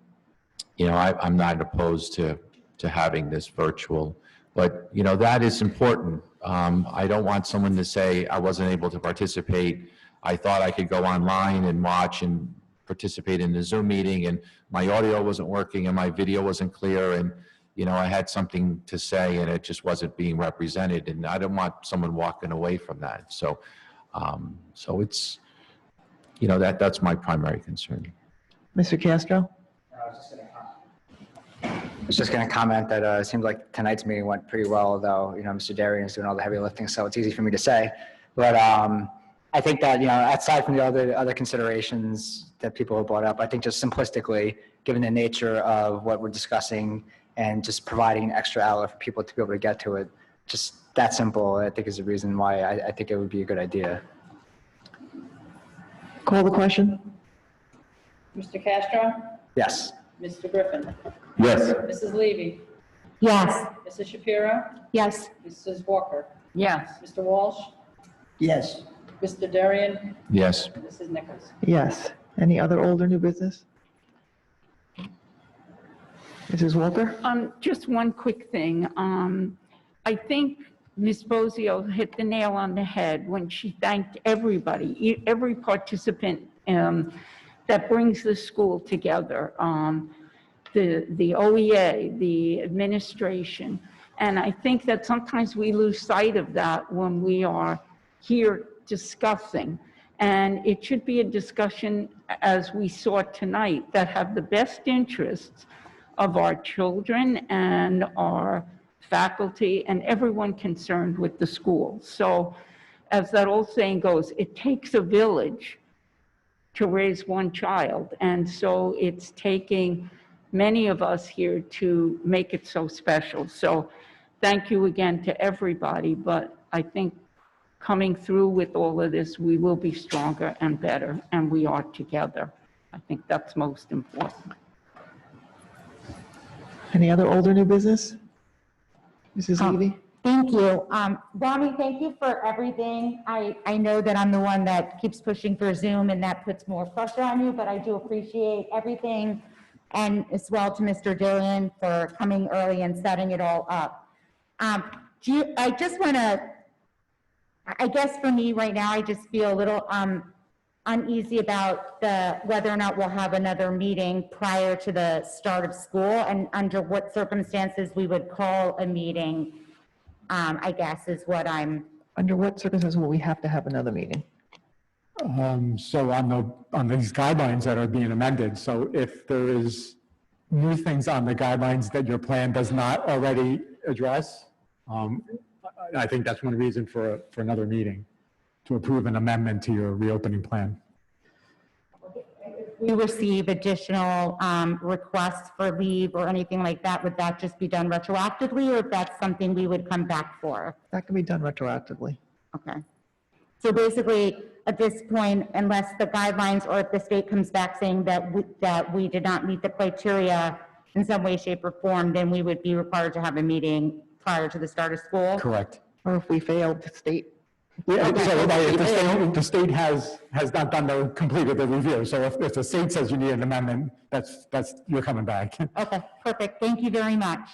I'm not opposed to having this virtual. But, that is important. I don't want someone to say, I wasn't able to participate. I thought I could go online and watch and participate in the Zoom meeting, and my audio wasn't working and my video wasn't clear, and, I had something to say and it just wasn't being represented. And I don't want someone walking away from that. So, it's, that's my primary concern. Mr. Castro? I was just going to comment that it seemed like tonight's meeting went pretty well, though, Mr. Darian is doing all the heavy lifting, so it's easy for me to say. But I think that, aside from the other considerations that people have brought up, I think just simplistically, given the nature of what we're discussing and just providing an extra outlet for people to be able to get to it, just that simple, I think is the reason why I think it would be a good idea. Call the question. Mr. Castro? Yes. Mr. Griffin? Yes. Mrs. Levy? Yes. Mrs. Shapiro? Yes. Mrs. Walker? Yes. Mr. Walsh? Yes. Mr. Darian? Yes. Mrs. Nichols? Yes. Any other old or new business? Mrs. Walker? Just one quick thing. I think Ms. Bozio hit the nail on the head when she thanked everybody, every participant that brings the school together, the OEA, the administration. And I think that sometimes we lose sight of that when we are here discussing. And it should be a discussion, as we saw tonight, that have the best interests of our children and our faculty and everyone concerned with the school. So as that old saying goes, it takes a village to raise one child. And so it's taking many of us here to make it so special. So thank you again to everybody, but I think coming through with all of this, we will be stronger and better, and we are together. I think that's most important. Any other old or new business? Mrs. Levy? Thank you. Bonnie, thank you for everything. I know that I'm the one that keeps pushing for Zoom and that puts more pressure on you, but I do appreciate everything. And as well to Mr. Darian for coming early and setting it all up. I just want to, I guess for me right now, I just feel a little uneasy about whether or not we'll have another meeting prior to the start of school, and under what circumstances we would call a meeting, I guess is what I'm. Under what circumstances will we have to have another meeting? So on these guidelines that are being amended, so if there is new things on the guidelines that your plan does not already address, I think that's one reason for another meeting, to approve an amendment to your reopening plan. If we receive additional requests for leave or anything like that, would that just be done retroactively, or if that's something we would come back for? That can be done retroactively. Okay. So basically, at this point, unless the guidelines or if the state comes back saying that we did not meet the criteria in some way, shape, or form, then we would be required to have a meeting prior to the start of school? Correct. Or if we failed to state. Yeah, so if the state has not done completed the review, so if the state says you need an amendment, that's, you're coming back. Okay, perfect. Thank you very much.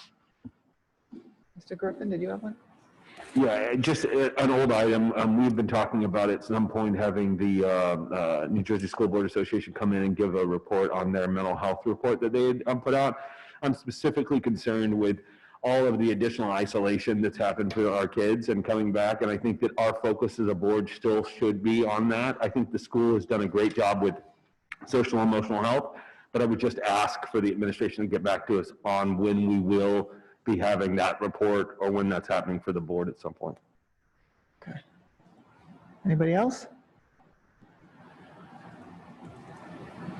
Mr. Griffin, did you have one? Yeah, just an old item. We've been talking about at some point having the New Jersey School Board Association come in and give a report on their mental health report that they had put out. I'm specifically concerned with all of the additional isolation that's happened for our kids and coming back, and I think that our focus as a board still should be on that. I think the school has done a great job with social and emotional health, but I would just ask for the administration to get back to us on when we will be having that report or when that's happening for the board at some point. Okay. Anybody else?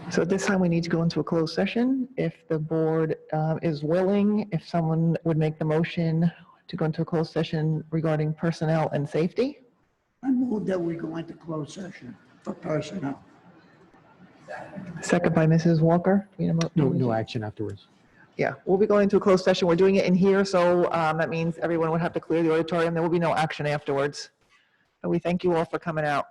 So at this time, we need to go into a closed session. If the board is willing, if someone would make the motion to go into a closed session regarding personnel and safety. I move that we go into closed session for personnel. Second by Mrs. Walker. No action afterwards. Yeah, we'll be going into a closed session. We're doing it in here, so that means everyone would have to clear the auditorium. There will be no action afterwards. But we thank you all for coming out.